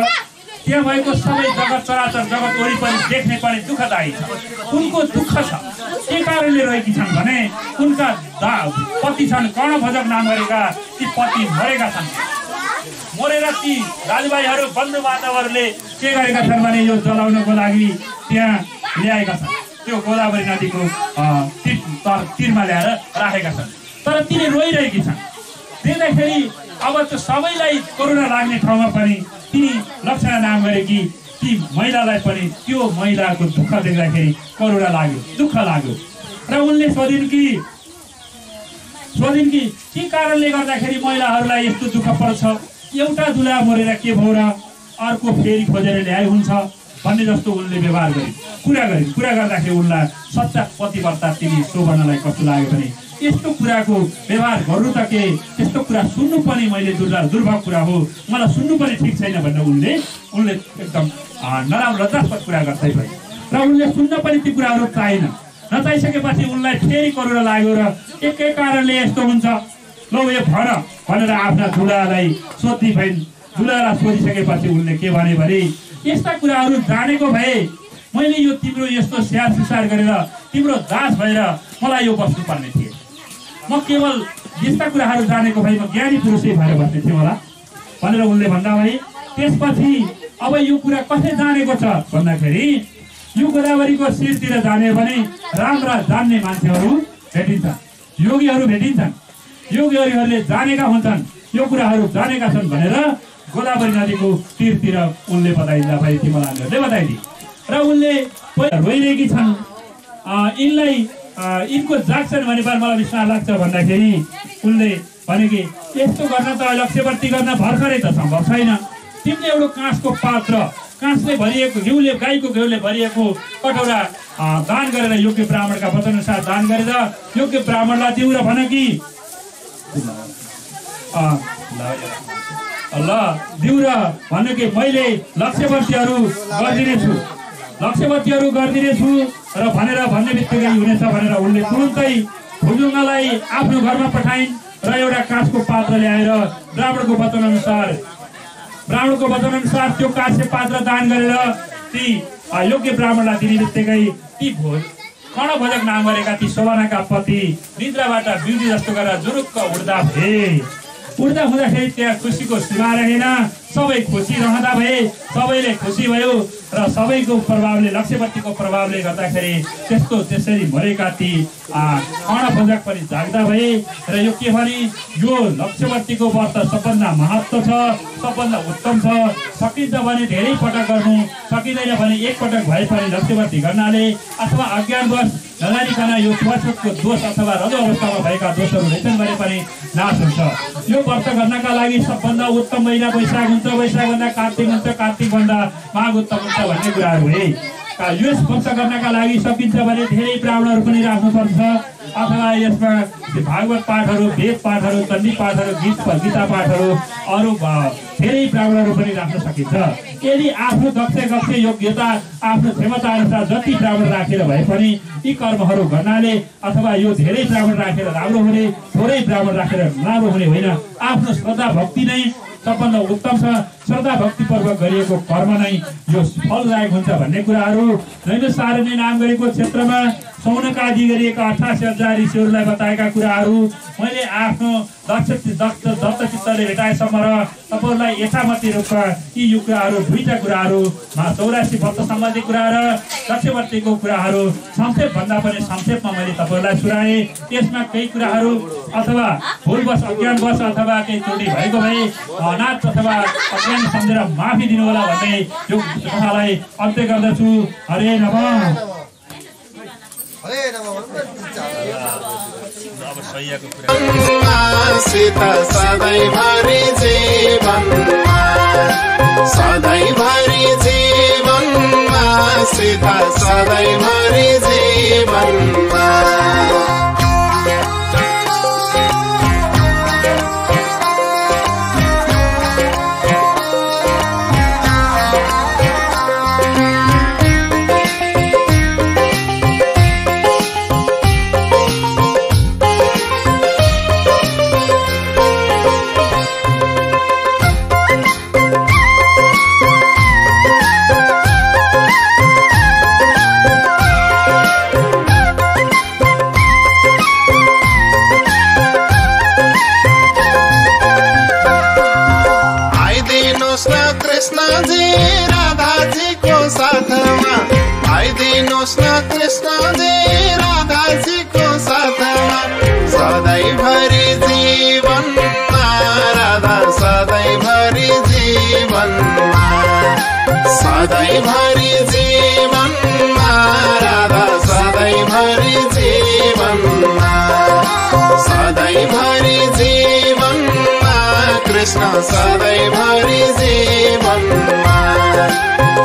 त्यहाँ भएको सबै जगत चराचर जगत वरिपरि देख्ने पनि दुःखदायी छ। उनको दुःख छ, के कारणले रहेकी छन् भने उनका पति छन् कर्णभजक नाम गरेका, ती पति मरेका छन्। मरेर ती दाजुभाइहरू बन्धु बान्धवहरूले के गरेका छन् भने यो जलाउनको लागि त्यहाँ ल्याएका छन्। त्यो गोदावरी नदीको तीरमा ल्याएर राखेका छन्। तर तिनी रोइरहेकी छन्। देख्दाखेरि अब त्यो सबैलाई करुणा लाग्ने ठाउँमा पनि तिनी लक्षणा नाम गरेकी ती महिलालाई पनि त्यो महिलाको दुःख देख्दाखेरि करुणा लाग्यो, दुःख लाग्यो। र उनले सोधिन् कि के कारणले गर्दाखेरि महिलाहरूलाई यस्तो दुःख पर्छ, एउटा दुला मरेर के भयो र अर्को फेरि खोजेर ल्याए हुन्छ भन्ने जस्तो उनले व्यवहार गरिन्। कुरा गर्दाखेरि उनलाई सच्चा पतिव्रता तिनी शोभनालाई कस्तो लाग्यो भने यस्तो कुराको व्यवहार गर्नु त के, त्यस्तो कुरा सुन्नु पनि मैले दुर्भाग्य कुरा हो, मलाई सुन्नु पनि ठिक छैन भनेर उनले एकदम नराम्रो लज्जास्पद कुरा गर्दै भए। र उनले सुन्न पनि ती कुराहरू चाहेन। नचाहिसकेपछि उनलाई फेरि करुणा लाग्यो र एकै कारणले यस्तो हुन्छ ल यो भन भनेर आफ्ना दुलालाई सोध्ने भइन्। दुलालाई सोधिसकेपछि उनले के भने यस्ता कुराहरू जानेको भए मैले यो तिम्रो यस्तो स्याहार सुसार गरेर तिम्रो दास भएर मलाई यो बस्नु पर्ने थिए। म केवल यस्ता कुराहरू जानेको भए म ज्ञानी पुरुषै भएर बस्ने थिएँ होला भनेर उनले भन्दा भए। त्यसपछि अब यो कुरा कसले जानेको छ भन्दाखेरि यो गोदावरीको शिरतिर जाने भने राम्रा जान्ने मान्छेहरू भेटिन्छन्, योगीहरू भेटिन्छन्। योगीहरूले जानेका हुन्छन्, यो कुराहरू जानेका छन् भनेर गोदावरी नदीको तीरतिर उनले बताइदिँदा भए तिमीहरूले बताइदिए। र उनले रोइरहेकी छन्। यिनलाई यिनको जाग्छन् भने मलाई विश्वास लाग्छ भन्दाखेरि उनले भने कि यस्तो गर्न त लक्ष्यवर्ती गर्न भर्खरै त सम्भव छैन। तिमीले एउटा काँसको पात्र, काँसले भरिएको घिउले, गाईको घिउले भरिएको कटौरा दान गरेर योग्य ब्राह्मणका वचनअनुसार दान गरेर योग्य ब्राह्मणलाई दिऊ र भन कि ल दिऊ र भन्न कि मैले लक्ष्यवर्तीहरू गरिदिनेछु र भनेर भन्ने बित्तिकै हुनेछ भनेर उनले तुरुन्तै फुलुङ्गालाई आफ्नो घरमा पठाइन् र एउटा काँसको पात्र ल्याएर ब्राह्मणको वचनअनुसार त्यो काँसको पात्र दान गरेर ती योग्य ब्राह्मणलाई दिने बित्तिकै ती कर्णभोजक नाम गरेका ती शोभनाका पति निद्राबाट बिउजी जस्तो गरेर जुरुक्क उड्दा हुँदाखेरि त्यहाँ खुसीको सीमा रहेन। सबै खुसी रहँदा भए, सबैले खुसी भयो र सबैको प्रभावले, लक्ष्यवर्तीको प्रभावले गर्दाखेरि त्यसरी मरेका ती कर्णभोजक पनि जाग्दा भए र यो के भने यो लक्ष्यवर्तीको व्रत सबभन्दा महत्त्व छ, सबभन्दा उत्तम छ। सकिन्छ भने धेरै पटक गर्नु, सकिँदैन भने एक पटक भए पनि लक्ष्यवर्ती गर्नाले अथवा अज्ञानवश नजानिकन यो छुवाछुतको दोष अथवा रजो अवस्थामा भएका दोषहरू रहेछन् भने पनि नाश हुन्छ। यो व्रत गर्नका लागि सबभन्दा उत्तम महिना वैशाख हुन्छ, वैशाखभन्दा कार्तिक हुन्छ, कार्तिकभन्दा माघ उत्तम हुन्छ भन्ने कुराहरू है। यस व्रत गर्नका लागि सकिन्छ भने धेरै ब्राह्मणहरू पनि राख्नुपर्छ अथवा यसमा भागवत पाठहरू, वेद पाठहरू, चण्डी पाठहरू, गीता पाठहरू, अरू धेरै ब्राह्मणहरू पनि राख्न सकिन्छ। यदि आफ्नो दक्ष योग्यता, आफ्नो क्षमता अनुसार जति ब्राह्मण राखेर भए पनि यी कर्महरू गर्नाले अथवा यो धेरै ब्राह्मण राखेर राम्रो हुने, थोरै ब्राह्मण राखेर नराम्रो हुने होइन। आफ्नो श्रद्धा भक्ति नै सबभन्दा उत्तम छ। श्रद्धा भक्तिपूर्वक गरिएको कर्म नै यो फलदायक हुन्छ भन्ने कुराहरू नैमिषारण्य नाम गरेको क्षेत्रमा सौनकादि गरिएका 88,000 ऋषिहरूलाई बताएका कुराहरू मैले आफ्नो दत्तचित्तले भेटाएसम्म र तपाईँहरूलाई यथामती रूपमा यी कुराहरू, दुईटा कुराहरू 84 व्रत सम्बन्धी कुरा र लक्ष्यवर्तीको कुराहरू संक्षेपभन्दा पनि संक्षेपमा मैले तपाईँहरूलाई सुनाएँ। यसमा केही कुराहरू अथवा भुलवश, अज्ञानवश अथवा केही त्रुटि भएको भए अनाथ अथवा अज्ञान सम्झेर माफी दिनु होला भन्ने यो कथालाई अन्त्य गर्दछु। हरे नमः। सधैँभरि जीवनमा सीता सधैँभरि जीवनमा कृष्णजी राधाजीको साथमा आइदिनुहोस् न, कृष्णजी राधाजीको साथमा सधैँभरि जीवनमा राधा सधैँभरि जीवनमा सधैँभरि जीवनमा राधा सधैँभरि जीवनमा सधैँभरि जीवनमा कृष्ण सधैँभरि जीवनमा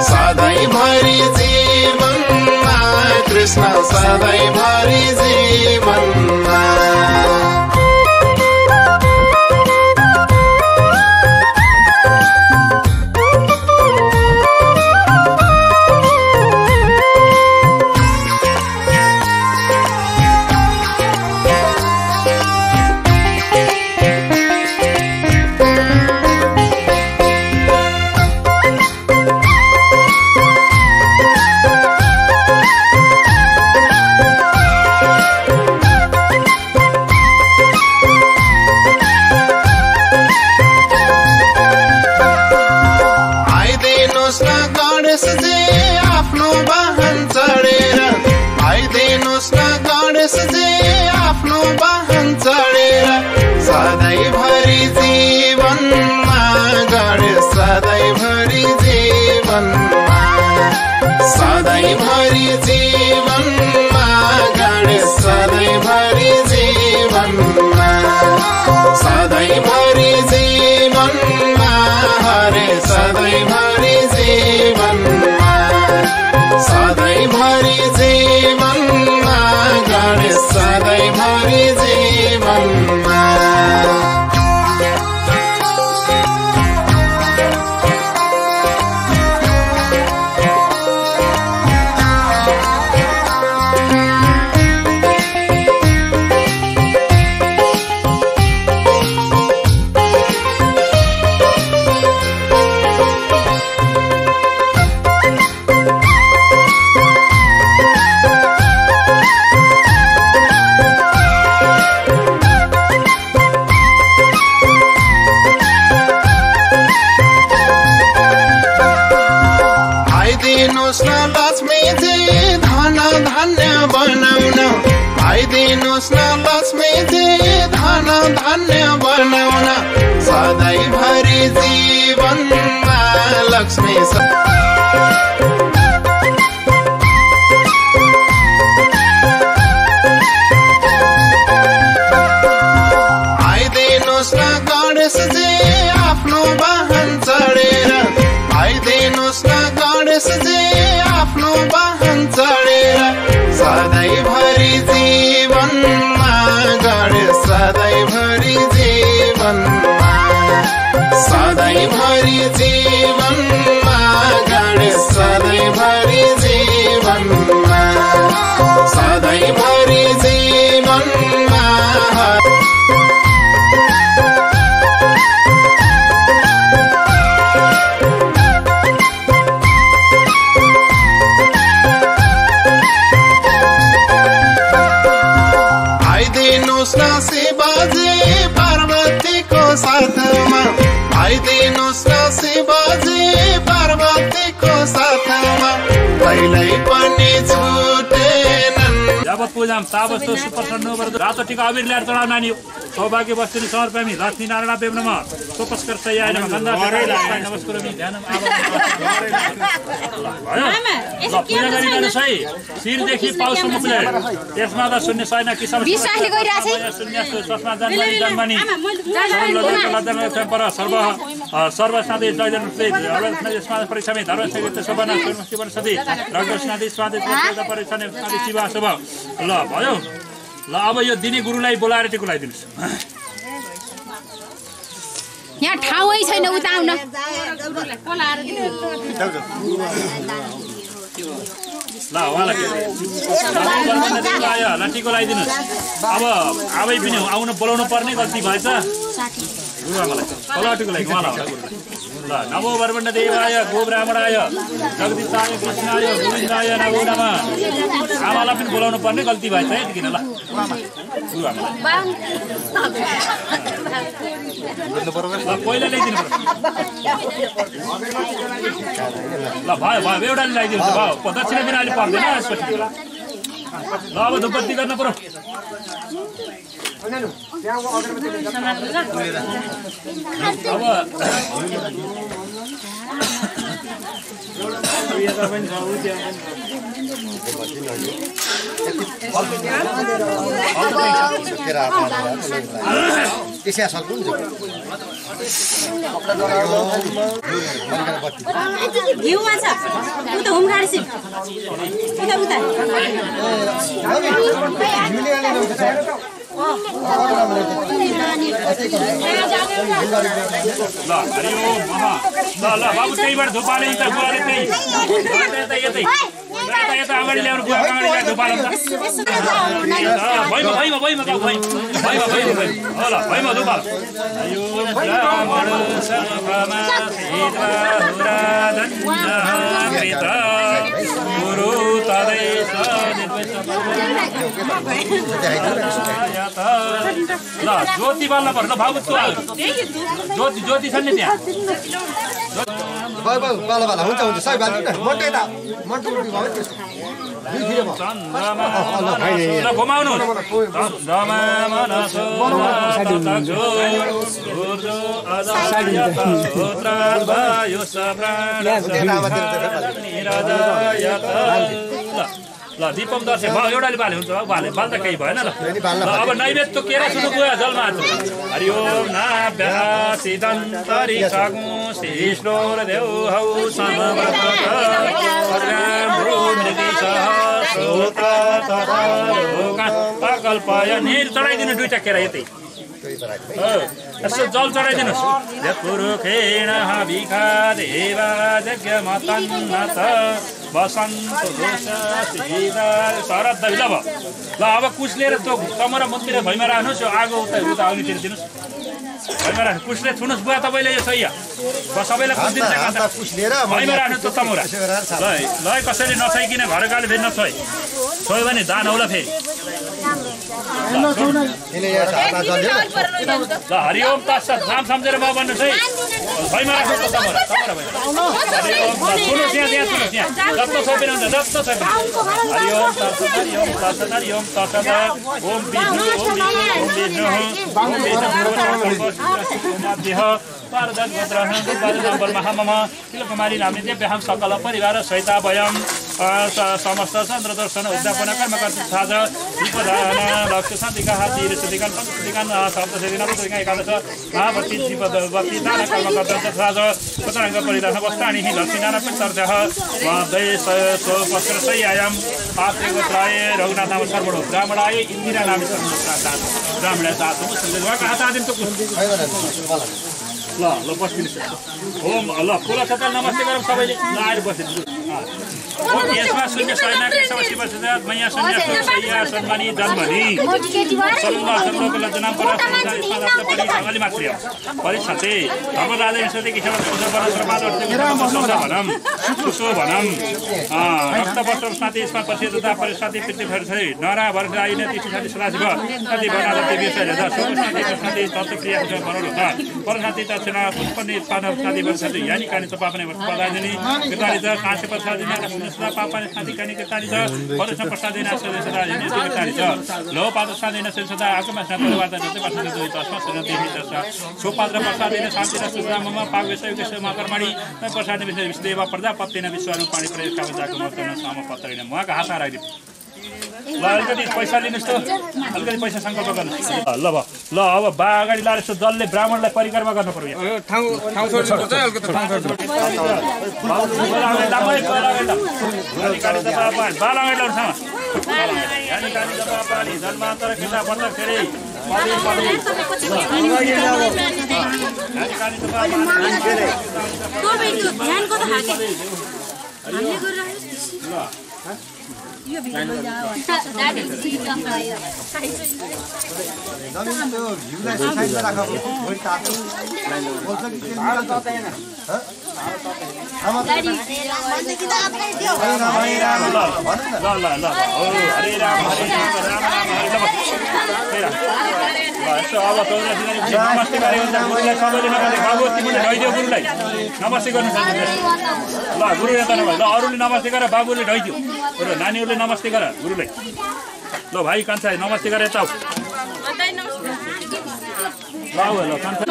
सधैँभरि जीवनमा कृष्ण सधैँभरि जीवनमा आफ्नो वाहन चढेर आइदिनुहोस् न, गणेशजी आफ्नो वाहन चढेर सधैँभरि जीवनमा गणेश सधैँभरि जीवनमा सधैँभरि जीवनमा गणेश जीवनमा सधैँभरि जीवनमा हरे सधैँभरि जीवनमा सधैँभरि जीवनमा गणेश सधैँभरि जीवनमा आइदिनुस् न लक्ष्मीजी धन धन्य बनाउन सधैँभरि जीवनमा लक्ष्मी आइदिनुस् न गणेशजी आफ्नो वाहन चढेर आइदिनुस् न गणेशजी आफ्नो वाहन चढेर सधैँभरि जीवनमा गणेश सधैँभरि जीवनमा सधैँभरि जीवनमा गणेश सधैँभरि जीवनमा सधैँभरि जीवनमा शिवाजी पार्वतीको साथमा आइदिनुस् न शिवाजी पार्वतीको साथमा कहिल्यै पनि छुटेनन् जब पूजाम ताबस्तो सुप्रसन्न वरद रातो टीका अबिर ल्याएर चढाउ नानी सौभाग्य वस्तुनि समर्पयामि लक्ष्मी नारायण देवनमा सोपस्कर सयाय नमः गन्धा नमस्कारमि ध्यानम आवा पूजा गरिरहनु सही शिरदेखि पाउसम्म पुगे यसमा त शून्य छैन कि सब विश्वासले गरिरहेछ शून्य चस्मा जन्मनी पर सर्व सर्वस्नादि जयजनले यसमा परीक्षामै धर्मसेवित सबना शिवन सदी रगस्नादि स्वादित परीक्षाने आदि शिवा शुभ ल भयो ल अब यो दिने गुरुलाई बोलाएर टिको लगाइदिनुस् यहाँ ठाउँै छैन उता आउन ल उहाँलाई ल टिको लगाइदिनुस् अब आबै पनि आउन बोलाउनु पर्ने गल्ती भएछ टिको लागि उहाँलाई ल नमो वरवण्ड देवाय गो ब्राह्मणाय जगदीशाय कृष्णाय गोविन्दाय नमो नमः आमालाई पनि बोलाउनु पर्ने गल्ती भएछ है किन ल पहिला ल्याइदिनु ल भयो भयो एउटा ल्याइदिनु भयो दक्षिणा पनि अहिले पर्दैन यसपछि ल अब धुपबत्ती गर्न पर्यो घिउमा छ उता होम गाडी सिट उता उता ल बाबु त्यहीबाट धुपाले यतै यता अगाडि ल्याउनु भइमा धुपाल ल ज्योति बाल्न पर्छ भाउ ज्योति ज्योति छ नि त्यहाँ हुन्छ हुन्छ सबै बाल्नु न मन्टै त मन्टु उल्टी भयो ल घुमाउनु ल दीपम दर्शक भयो एउटाले बाले हुन्छ बाले बाल त केही भएन ल अब नैवेद्य त केरा सुरु गयो जलमा हरि ओम नाभ्या सिदन्तरि सागु श्रीश्लोर देव हौ समवत कल्पय निर चढाइदिनु दुईटा केरा यतै यसो जल चढाइदिनुहोस् पुरुखेण हविका देवा यज्ञ मतन्नत बसन्त दोष सीता शरद ल अब कुश लिएर त्यो कमरा मन्दिर भैमा राख्नुहोस् यो आगो उता अग्नितिर दिनुहोस् भैमा राख्नु कुशले छुनुहोस् बुवा तपाईँले यो सही सबैलाई कुश दिन्छ भैमा राख्नु त्यो तमौरा ल कसैले नछाइकिन घर गाले फेरि नछोइ छोयो भने दान आउला फेरि ल हरिओम तत्सत नाम सम्झेर म भन्नुहोस् है भैमा राख्नु त तमौरा सुन्नुहोस् यहाँ सुन्नुहोस् यहाँ जस्तो छोपेर हुन्छ जस्तो छोपेर हरिओम तत्सत हरिओम तत्सत हरिओम तत्सत ओम विष्णु ओम विष्णु पारदन गोत्र महामम किलकुमारी नामनी देव्यहं सकल परिवार सहिता वयं समस्त चन्द्र दर्शन उद्यापन कर्मकर्ता साज विपदान लक्ष्य शान्तिका हाती ऋषिकान पंचदिकान सप्तशती नवदुर्गा एकादश महाभक्ति विपदवती दान कर्मकर्ता साज पत्रांग परिधान वस्त्राणि लक्ष्मी नाना प्रत्यर्थ वादय सो पत्र सयायम आत्रे गोत्राय रघुनाथ नाम सर्वणो ब्राह्मणाय इंदिरा नाम सर्वणो ब्राह्मण जातु सुन्दरवा कहाँ आदिम तो ल ल बस्दिनुहोस् ओम ल खोला छताल नमस्ते गरौँ सबैले ल आएर बस्दिनुहोस् यसमा शून्य शयनाग्रे सब शिव सिद्धार्थ मैया शून्य सैया सन्मानी जन्मनी सर्वमा सर्वको लज्जनाम पर संसार परि सगली मात्रै हो परिसते धर्म राजा विश्वते किशोर पूजा पर सर्वाद अर्थ भनम सुसो भनम रक्त वस्त्र साथी यसमा पछि तथा परिसाथी पितृ भर्छै नरा वर्ष आइने तिथि साथी सदाशिव कति बनादा देवी सय रजा सब साथी साथी तत्व क्रिया जो बनलो था परसाथी तछना पुष्पनि पादव साथी वर्षै यानी कानि तपापने वर्ष पदादिनी कृतानि त कासे प्रसादिनी सदा पापाने साथी कानि कृतानि त परस प्रसादिनी सदा सदा यानी कृतानि त लो पाद सादिनी सदा आगम साथी वार्ता जते प्रसाद दुई तस्मा सदा देवी तस्मा सो पात्र प्रसादिनी शान्ति र सुग्राममा पाग विषय विषयमा कर्मणि प्रसाद विषय विदेव प्रजापति न विश्वरु पानी प्रयोग कामजाको मतन साम पत्रिन मका हात राखि ल अलिकति पैसा लिनुस् त अलिकति पैसा संकल्प गर्नुस् ल ल अब बा अगाडि लाएर यसो जलले ब्राह्मणलाई परिक्रमा गर्नु पर्यो ठाउँ छोड्नु पर्छ अलिकति ठाउँ छोड्नु पर्छ जन्मान्तर किता भन्दा फेरि यो भिडियो दादी नमस्ते गरेको गुरुलाई सबैले नगर्ने भगवती मुनि ढाइदियो गुरुलाई नमस्ते गर्नु सक्छ ल गुरुले त नभए ल अरूले नमस्ते गर बाबुले ढाइदियो र नानीहरूले नमस्ते गर गुरुलाई ल भाइ कान्छा नमस्ते गरे त ल ल कान्छा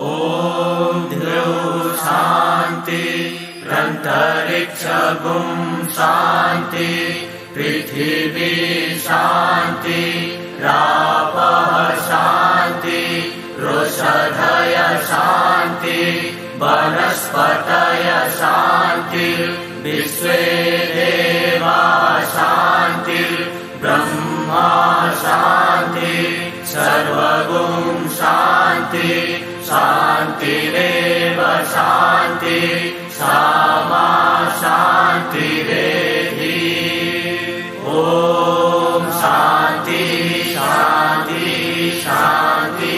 ओम ध्रुव शान्ति रन्तरिक्षगुं शान्ति पृथिवी शान्ति रापः शान्ति रोषधय शान्ति वनस्पतय शान्ति विश्वे देवा शान्ति ब्रह्मा शान्ति सर्वगुं शान्ति शान्तिरेव शान्ति सामा शान्तिरेधि ॐ शान्ति शान्ति शान्ति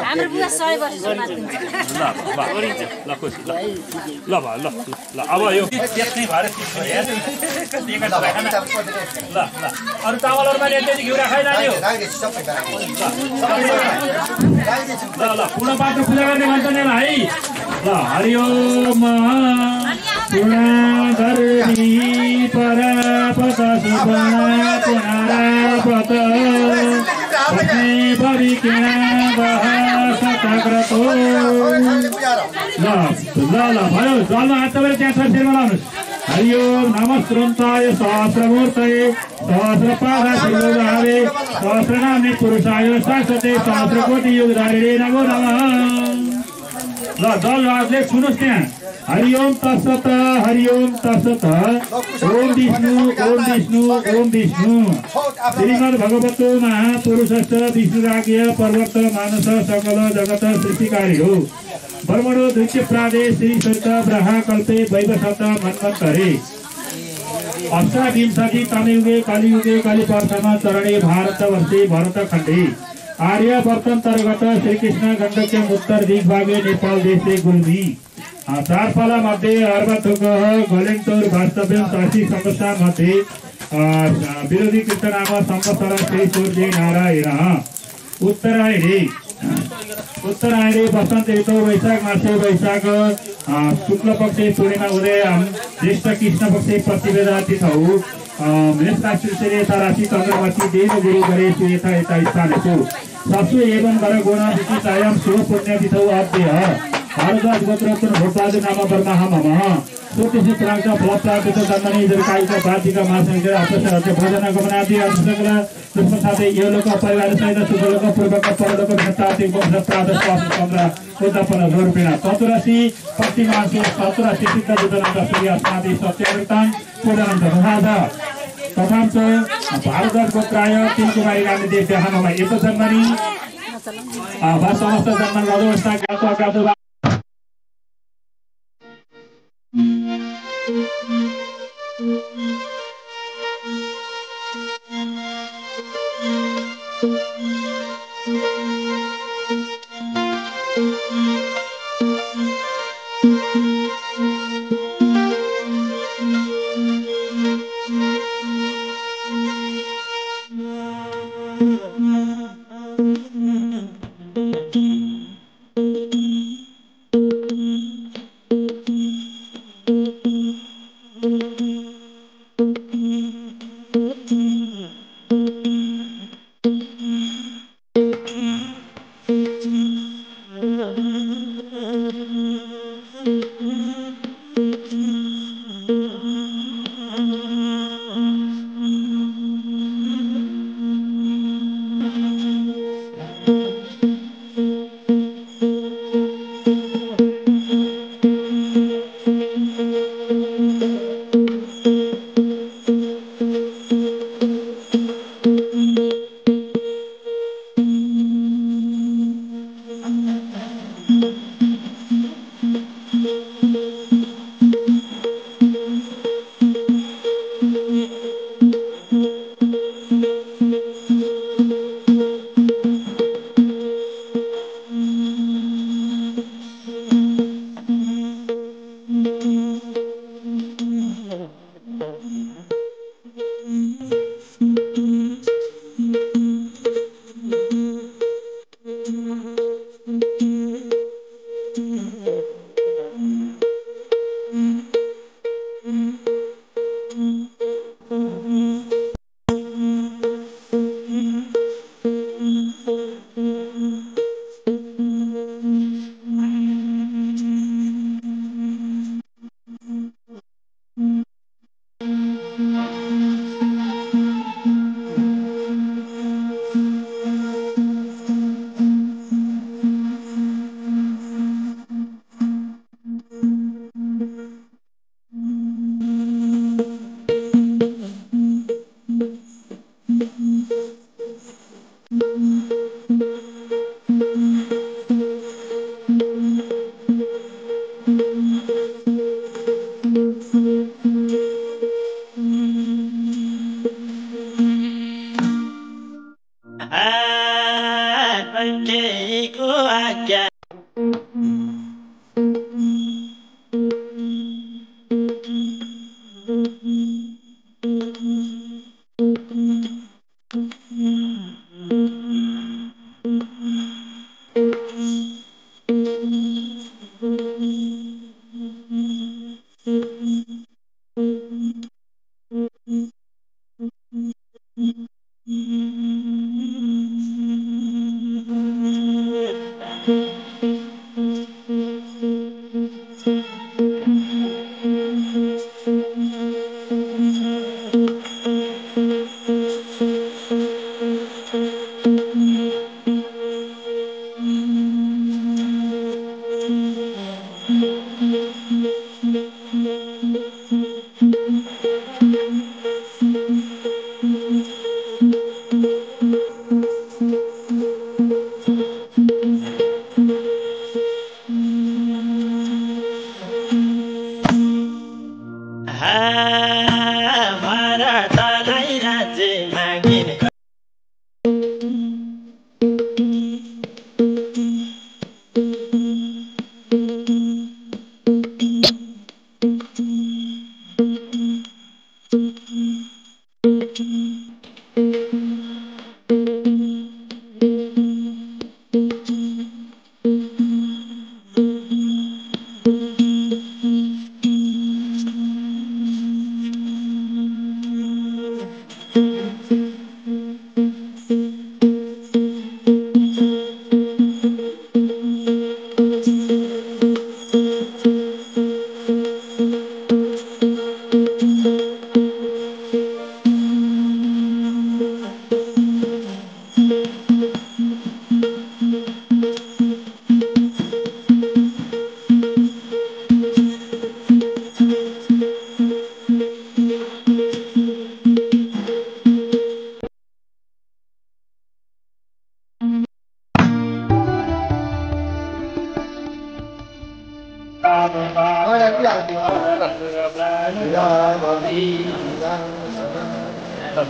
हाम्रो बुवा 100 वर्ष ल अब यो त्यसै भएर ल अरु चावलहरुमा त्यति घिउ राखाइ जान्यो ल पूर्ण पात्र पूजा गर्ने भन्छ नि है ल हरि ओम पुनाधर्मी परापत सुपना पुनरापत पत्नी परिकिणा वह सतक्रतो ल ल भयो जलमा हात तपाईँ त्यहाँ छ शिरमा लाउनुहोस् हरि ओम नमस्कृताय सहस्रमूर्तये सहस्रपादाशिरोधारे सहस्रनाम्ने पुरुषाय शाश्वते सहस्रकोटि युगधारिणे नमो नमः ल जल हातले छुनुहोस् त्यहाँ हरि ओम तत्सत हरि ओम तत्सत ओम विष्णु ओम विष्णु ओम विष्णु श्रीमद् भगवतो महापुरुषस्य विष्णुराज्ञ पर्वत मानस सकल जगत सृष्टिकारी हो ब्रह्मणो द्वितीय प्रादेश श्री सत्य ब्रह्म कल्पे वैवशत मन्वन्तरे अष्टाविंशति तमयुगे कलियुगे कलिपर्षम चरणे भारतवर्षे भरतखण्डे आर्यवर्तन्तर्गत श्रीकृष्ण गण्डक्यम उत्तर दिग्भागे नेपाल देशे गुल्मी चारपाला मध्ये अर्वथुक गलेङतौर वास्तव्यम शासी समस्या मध्ये विरोधी कृष्णनाम संवत्सर श्री सूर्य नारायण उत्तरायणे वसन्त ऋतु वैशाख मासे वैशाख शुक्ल पक्षे पूर्णिमा उदयम ज्येष्ठ कृष्ण पक्षे प्रतिवेदा तिथौ मेष राशि यथा राशि चन्द्रमती देव गुरु गणेश यथा यथा स्थानेषु ससु एवं गर गुण विशिष्टायां शुभ पुण्य तिथौ अद्य भारद्वाज गोत्रोत्तर भोपादि नाम ब्रह्म मम ज्योतिष प्रांत फलप्राप्त जन्मनि दीर्घायुष प्राप्तिका मासंगे अपसरते भोजन गमनादि अर्थसकल दुष्म साथे यो लोक परिवार सहित सुखलोक पूर्वक परलोक भट्टाति वंशप्राप्त स्वास्थ्य चन्द्र उद्दपन रूपेण चतुराशी प्रतिमासु चतुराशी सिद्ध दुदनन्त सूर्य अस्मादि सत्यवृत्तान् पूर्णन्त तथा तथांच भारद्वाज गोत्राय तीन कुमारी गान्धी देव मम एक जन्मनि समस्त जन्म गदवस्था ज्ञातो अज्ञातो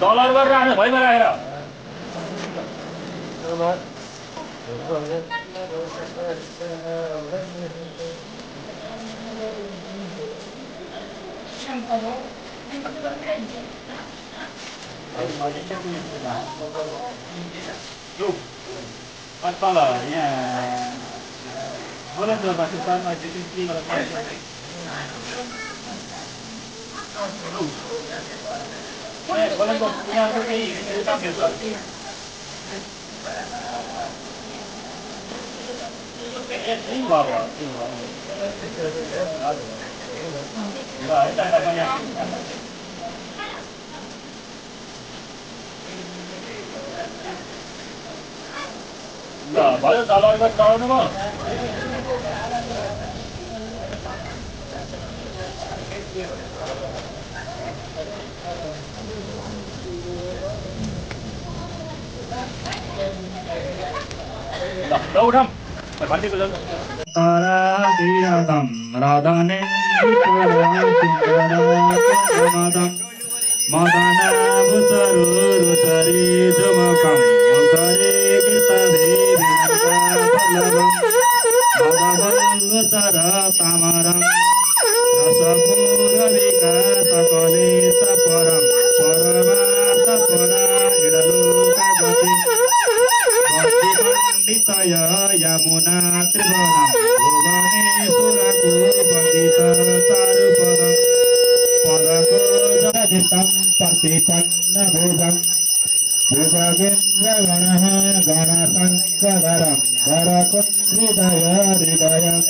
डलर गरेर राख्नु भइमा राखेर तल यहाँ बोले तो पाकिस्तानमा जिटिपी बोलेको यहाँको केही भयो डलर चढाउनु भयो उठाम भन्टीको जग्गा तारादिरदम राधाने मदनाभुतरु रुचरी जुमकम करे कीर्तवे विनकाफलवम मदवल्लुतर तामरम रसपूरविकासकले तपरम परमार्थपरा इडलोकगति भक्तिपण्डितय यमुना त्रिभुवनम भुवनेश्वरको पण्डित तारुपदम पदको जगदितं प्रतिपन्न भुजं भुजगेन्द्रगणः गणशङ्करं वरकुण्डृदय हृदयं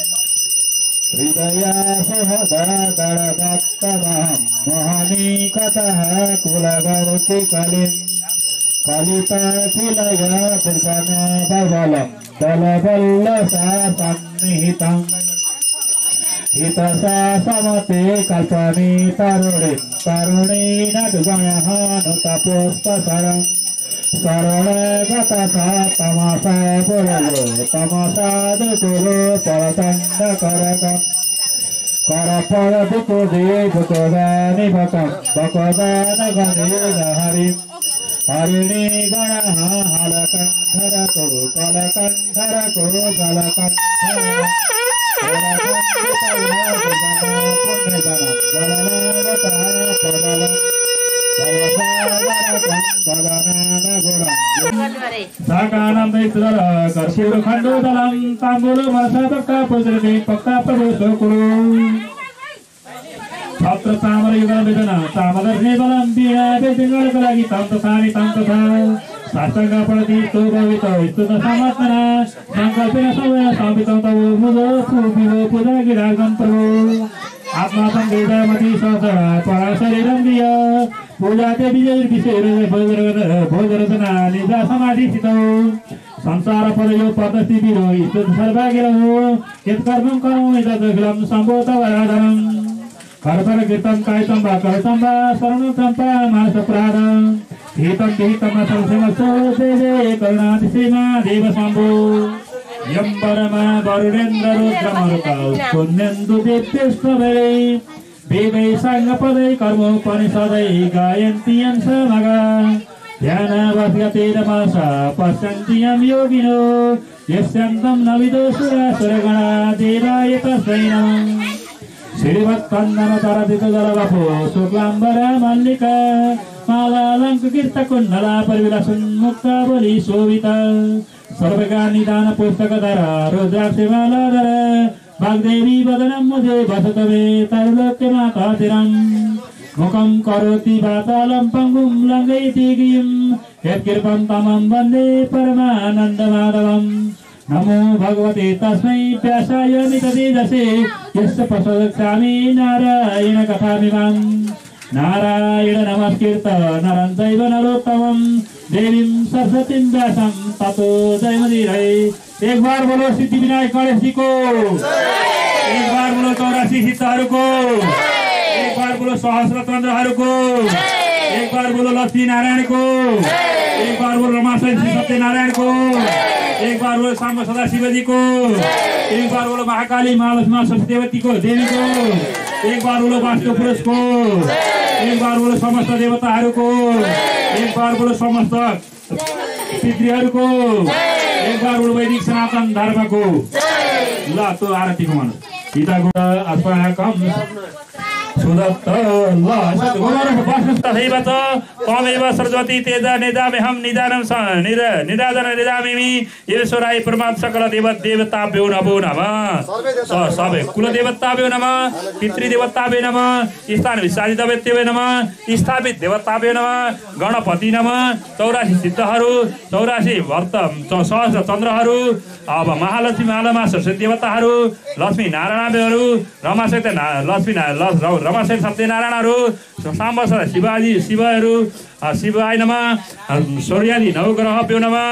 हृदयासुहददडदत्तमहं मोहनीकतः कुलगौति कलिं कलिताखिलय दुर्गमबलं दलबल्लसा सन्निहितं हितसा समते कल्पने तरुणीं तरुणेन दुगणः नुतपुष्पसरं शरणगतसा तमसा पुरयो तमसादुकुरो परचण्डकरकम् करफलदुकुदे भुकोदानिभकं भकोदानगणेन हरिं हरिणी गणः हलकण्ठरको कलकण्ठरको जलकण्ठर साकानं दैत्र कर्पूर खण्डोदलं ताम्बूल मनसा पक्का प्रवेशो कुरु छत्र चामल युगल वेदना चामलर्ने बलं पीडा बेदिङ्गलको लागि तन्तसानी तन्तसा साष्टाङ्ग प्रति स्तोभवित स्तुत समात्मना सङ्कल्पेन सवेन संवितं तव मुज सुविभो पूजा गिरागं प्रभो आत्मा संवेदमति सहसरा पराशरीरं दिय पूजा ते विजय विषय भोजरचना निजा समाधिस्थितौ संसार पदयो पदस्ति विरो स्तुत सर्वागिरहो यत्कर्मं कर्मो यदखिलं सम्भोतवराधनं करतर कीर्तन कायतं वा करतं वा शरणं चम्पा मानसप्रादं हितं विहितं संसेमसो देवे करुणातिसीमा देव शम्भो यं परमा वरुणेन्द्र रुद्रमरुतौ पुण्यन्दु दिव्यष्टभै वेदै साङ्गपदै कर्मोपनिषदै गायन्ति यं समगा ध्यानावद्गतेरमासा पश्यन्ति यं योगिनो यस्यान्तं न विदो सुरासुरगणा देवाय तस्मै नमः श्रीवत्कन्दन तरदित जलवपो शुक्लाम्बर मल्लिका मालालङ्कृतकुण्डला परिविलासुन्मुक्तावली शोभिता सर्वगानिदान पुस्तकधर रुद्राक्षमालाधर वाग्देवी वदनं मुझे वसत मे तरुलोक्य मातातिरं मुखं करोति वातालं पङ्गुं लङ्घयति गिरिं यत्कृपं तमं वन्दे परमानन्दमाधवम् नमो भगवते तस्मै व्यासाय मिततेजसे यस्य प्रसदक्षामि नारायण कथामिमां नारायण नमस्कृत नरं चैव नरोत्तमं देवीं सरस्वतीं व्यासं ततो जयमुदीरये। एक बार बोलो सिद्धि विनायक गणेश जी को, एक बार बोलो 84 सिद्धहरूको, एक बार बोलो सहस्र चन्द्रहरूको, एक बार बोलो लक्ष्मी नारायण को, एक बार बोलो रमाशय श्री सत्यनारायण को, एक बार बोलो सांब सदाशिव जी को, एक बार बोलो महाकाली महालक्ष्मी सरस्वती को देवी को, एक बार बोलो वास्तु पुरुष को, एक बार बोलो समस्त देवताहरूको, एक बार बोलो समस्त पितृहरूको, एक बार बोलो वैदिक सनातन धर्मको। ल त्यो आरतीको मन सीताको अस्माकं सुदत्त ल तथैव च त्वमेव सरस्वती तेज निदामेहं निदानं निदादन निदामिमि ईश्वराय परमात्म सकल देवताभ्यो नमो नमः। सबै कुल देवताभ्यो नमः, पितृदेवताभ्यो नमः, स्थान विशालितवेत्य नमः, स्थापित देवताभ्यो नमः, गणपति नमः, 84 सिद्धहरू, 84 भक्त सहस्र चन्द्रहरू, अब महालक्ष्मी मालामा सरस्वती देवताहरू, लक्ष्मी नारायणहरू, रमासहित रमासहित सत्यनारायणहरू, साम्ब शिवाजी शिवहरू, शिवाय नमः, सूर्यादि नवग्रहभ्यो नमः,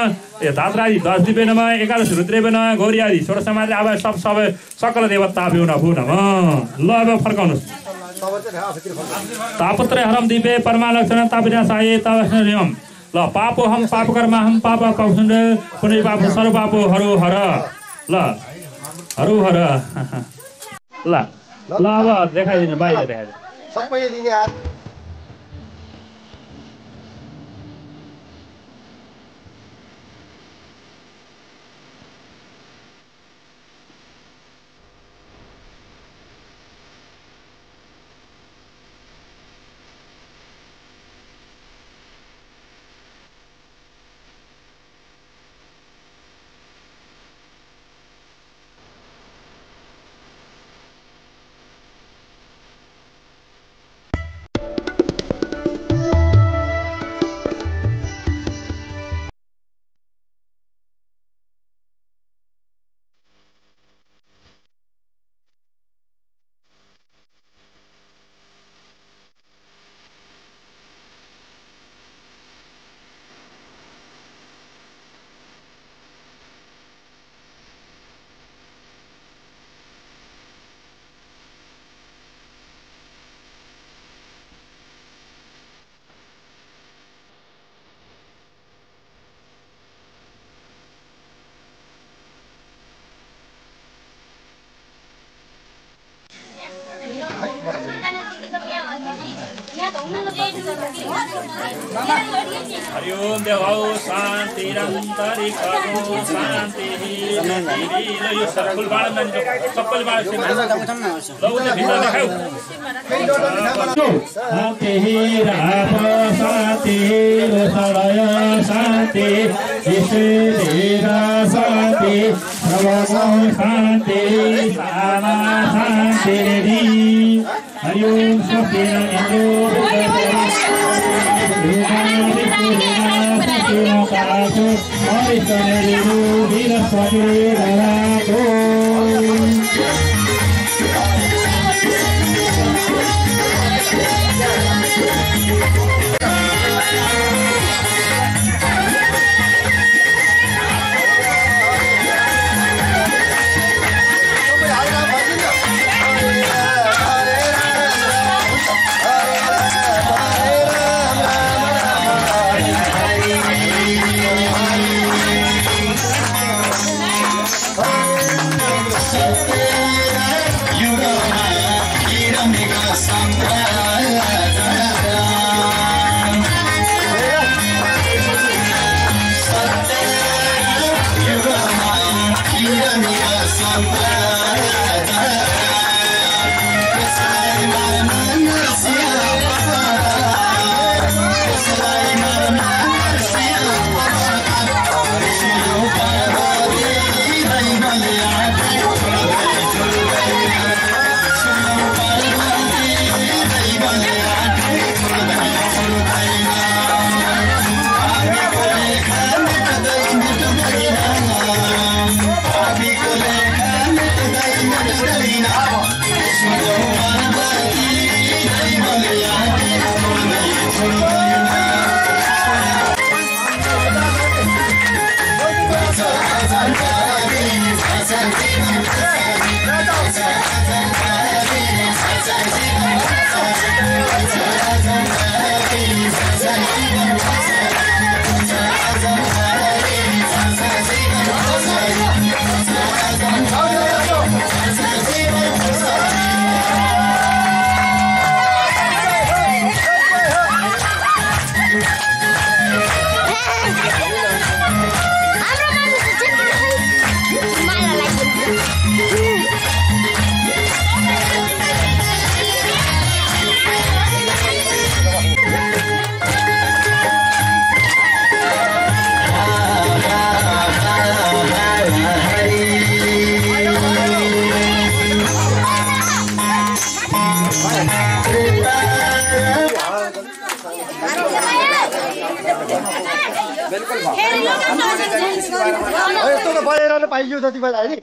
धात्रादि 10 दिव्य नमः, 11 रुद्रेभ्यो नमः, गौरीयादि 16 समाज अब सबै सकल देवताभ्यो नमो नमः। ल अब फर्काउनुहोस्। तापत्र हरम दिव्य परमालक्षण तापविनाशाय तावस्नरियम। ल पापो हम पाप कर्म हम पाप पाउछन् कुनै पाप सर्व पापो हरो हर। ल हरो हर। ल ल अब देखाइदिनु बाहिर देखाइदिनु सबैले लिने हात हरि ओम देवौ शान्तिरन्तरिक्षो शान्तिः यो फुल बाण मान्छे सबैले बाण शान्तिः राप शान्तिः सडय शान्ति विश्वेदेवा शान्ति प्रभवो शान्ति सामा शान्ति। हरि ओम यस्तो त बजाइरहनु पाइयो जति बजायो नि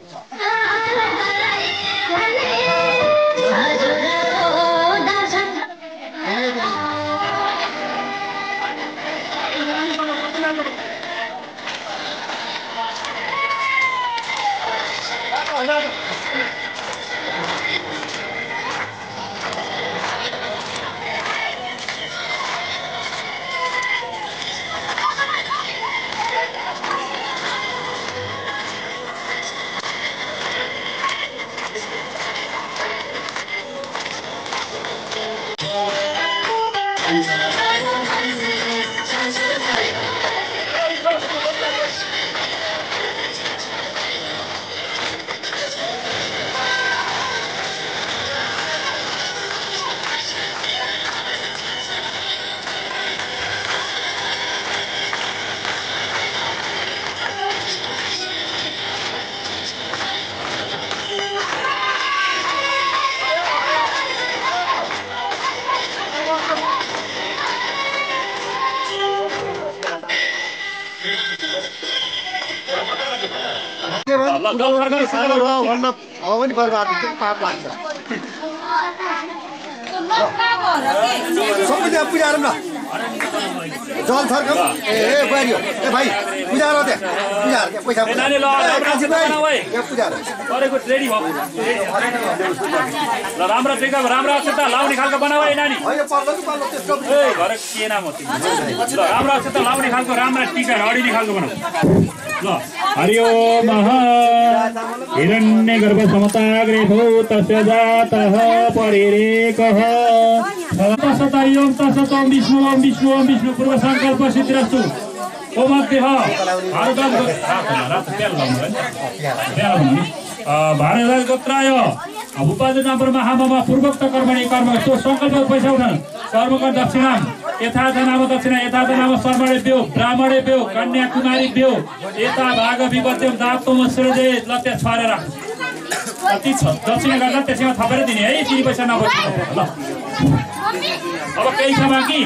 भन्न अब पनि बर्बाद पाप लाग्छ सबै त्यहाँ पूजा गरौँ न जल थर्कम ए बुहारी हो ए भाइ पूजा गर त्यहाँ पूजा पैसा पूजा गरेको रेडी भयो ल राम्रो टेका राम्रो अक्षता लाउने खालको बनाऊ है नानी होइन पर्लो कि पर्लो त्यस्तो ए घर के नाम हो ल राम्रो अक्षता लाउने खालको राम्रो टीका अडिने खालको बनाऊ ल हरि ओम हिरण्यगर्भ समताग्रे भूतस्य जातः परिरेकः तसत ओम तसत ओम विष्णु ओम विष्णु ओम विष्णु पूर्व संकल्प सिद्धिरस्तु ओम अद्यः भारत गोत्राय उपाधि नम्बर महाममा पूर्वोक्त कर्मणि कर्म सो संकल्प पैसा उठाउनु कर्मको दक्षिणा यथार्थ नाम दक्षिणा यथार्थ नाम शर्मणेभ्यो ब्राह्मणेभ्यो कन्याकुमारीभ्यो यता भाग विपत्यम दाप्तम सृजे लत्या छारेर राख कति छ दक्षिणा गर्दा त्यसैमा थपेर दिने है तिनी पैसा नबोल्नु ल अब केही छ बाँकी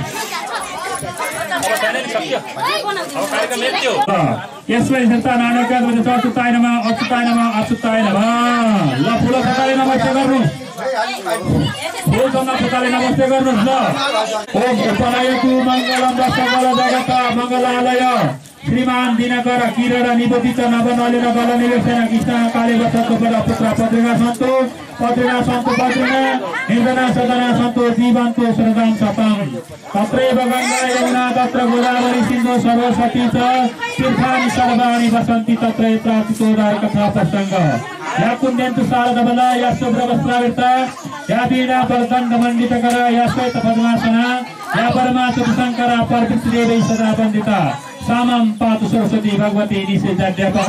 यसलाई सन्तान नानका अच्युताय नमः अच्युताय नमः अच्युताय नमः ल फुल फटाले नमस्ते गर्नु फुल चन्दा फटाले नमस्ते गर्नुहोस् ल ओम उपनायकु मङ्गलम सकल जगत मङ्गलालय श्रीमान दिनकर किरण निवेदित नवनलिन बल निवेशन कृष्ण काले वत्सको पुत्र पत्रिका सन्तो पत्रिका निर्जना सदना सन्तो जीवन्तो श्रद्धां सतां तत्रैव गंगा यमुना तत्र गोदावरी सिन्धु सरस्वती च तीर्थानि सर्वाणि वसन्ति तत्र प्रातितोदार कथा प्रसंग या कुन्यन्तु शारदबला या शुभ्रवस्त्रावृता या वीणा परदण्ड मण्डितकर या श्वेत पद्मासना या परमात्म शंकरा परपितृदेवै सदा वन्दिता सामं पातु सरस्वती भगवती निषेधाध्यापः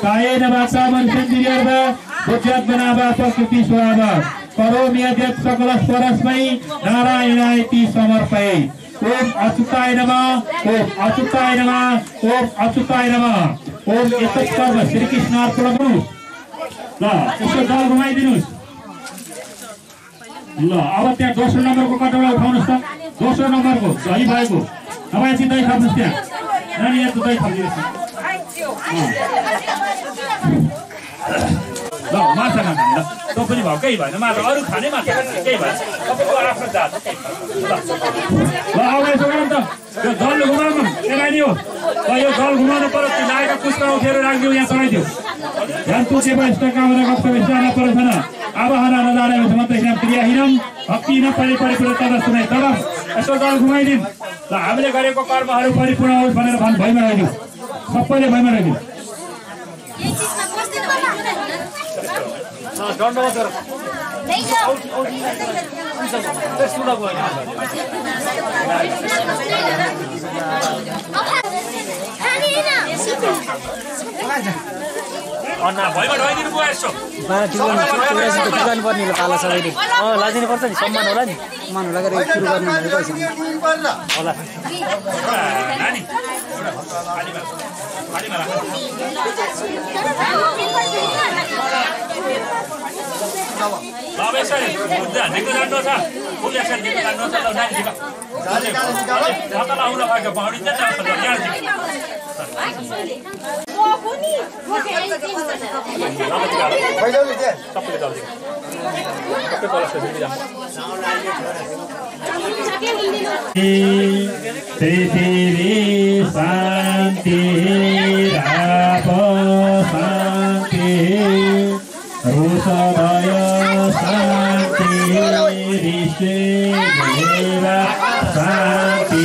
कायेन वाचा मनसेन्द्रियर्वा बुद्ध्यात्मना प्रकृति स्वभाव करोमि यद्यत् सकलः परस्मै नारायणायति समर्पये ओम अच्युताय नमः ओम अच्युताय नमः ओम अच्युताय नमः ओम एतत् कर्म श्री कृष्ण अर्पण गर्नुहोस् ल यसो दल घुमाइदिनुहोस् ल अब त्यहाँ दोस्रो नम्बरको कटौरा उठाउनुहोस् त दोस्रो नम्बरको सही भएको तपाईँ चाहिँ दही खानुहोस् त्यहाँ नानी यहाँ दही खाइदिनुहोस् ल माछा खाने ल तँ पनि भयो केही भएन माछा अरू खाने माछा केही भएन तपाईँको आफ्नो जात ल अब यसो गरौँ त यो जल घुमाउनु लगाइदियो यो जल घुमाउनु पर्यो त्यो लागेको पुष्प उठेर राखिदियो यहाँ चढाइदियो ध्यान तुसेव कामना गप्तव्यस्थान परसन आवाहना नजाने समन्तैनां क्रियाहीनम भक्ति न परिपूर्ण तद सुनाइ तब यसो जल घुमाइदिउँ ल हामीले गरेको कर्महरू परिपूर्ण होस् भनेर भइमा राखिदिउँ सबैले भइमा राखिदिउँ दण्डवत गर अन्ना भइमा ढाइदिनु भयो यसो पर्ने पाला सबैले लादिनु पर्छ नि सम्मान होला नि सम्मान होला गरेर सुरु गर्नु होला नानी बाबा यसरी ढिक्क जान्नु छ फुल एक्सन ढिक्क जान्नु छ ल नानी ढिक्क जातला आउन पाएको पहाडी चाहिँ जान्छ यहाँ ढिक्क पृथ्वी शान्ति राप शान्ति हृदय शान्ति ऋषि शान्ति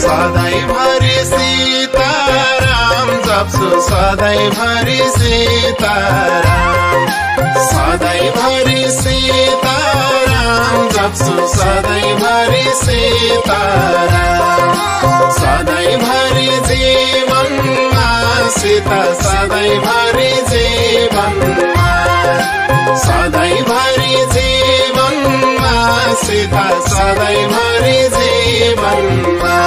सधैँभरि सीताराम जप्छु सधैँभरि सीताराम सधैँभरि सीताराम जप्छु सधैँभरि सीताराम सधैँभरि जीवनमा सीता सधैँभरि जीवनमा सधैँभरि जीवनमा सीता सधैँभरि जीवनमा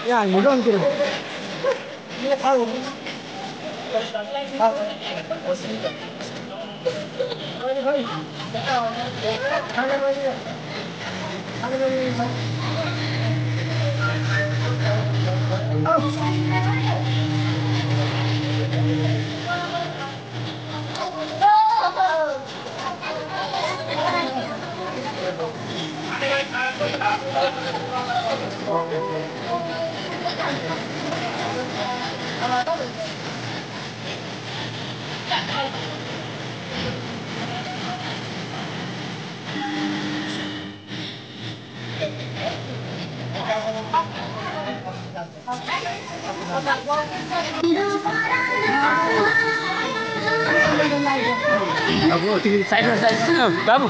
Ya, mudah gitu. Ini tahu. Babu,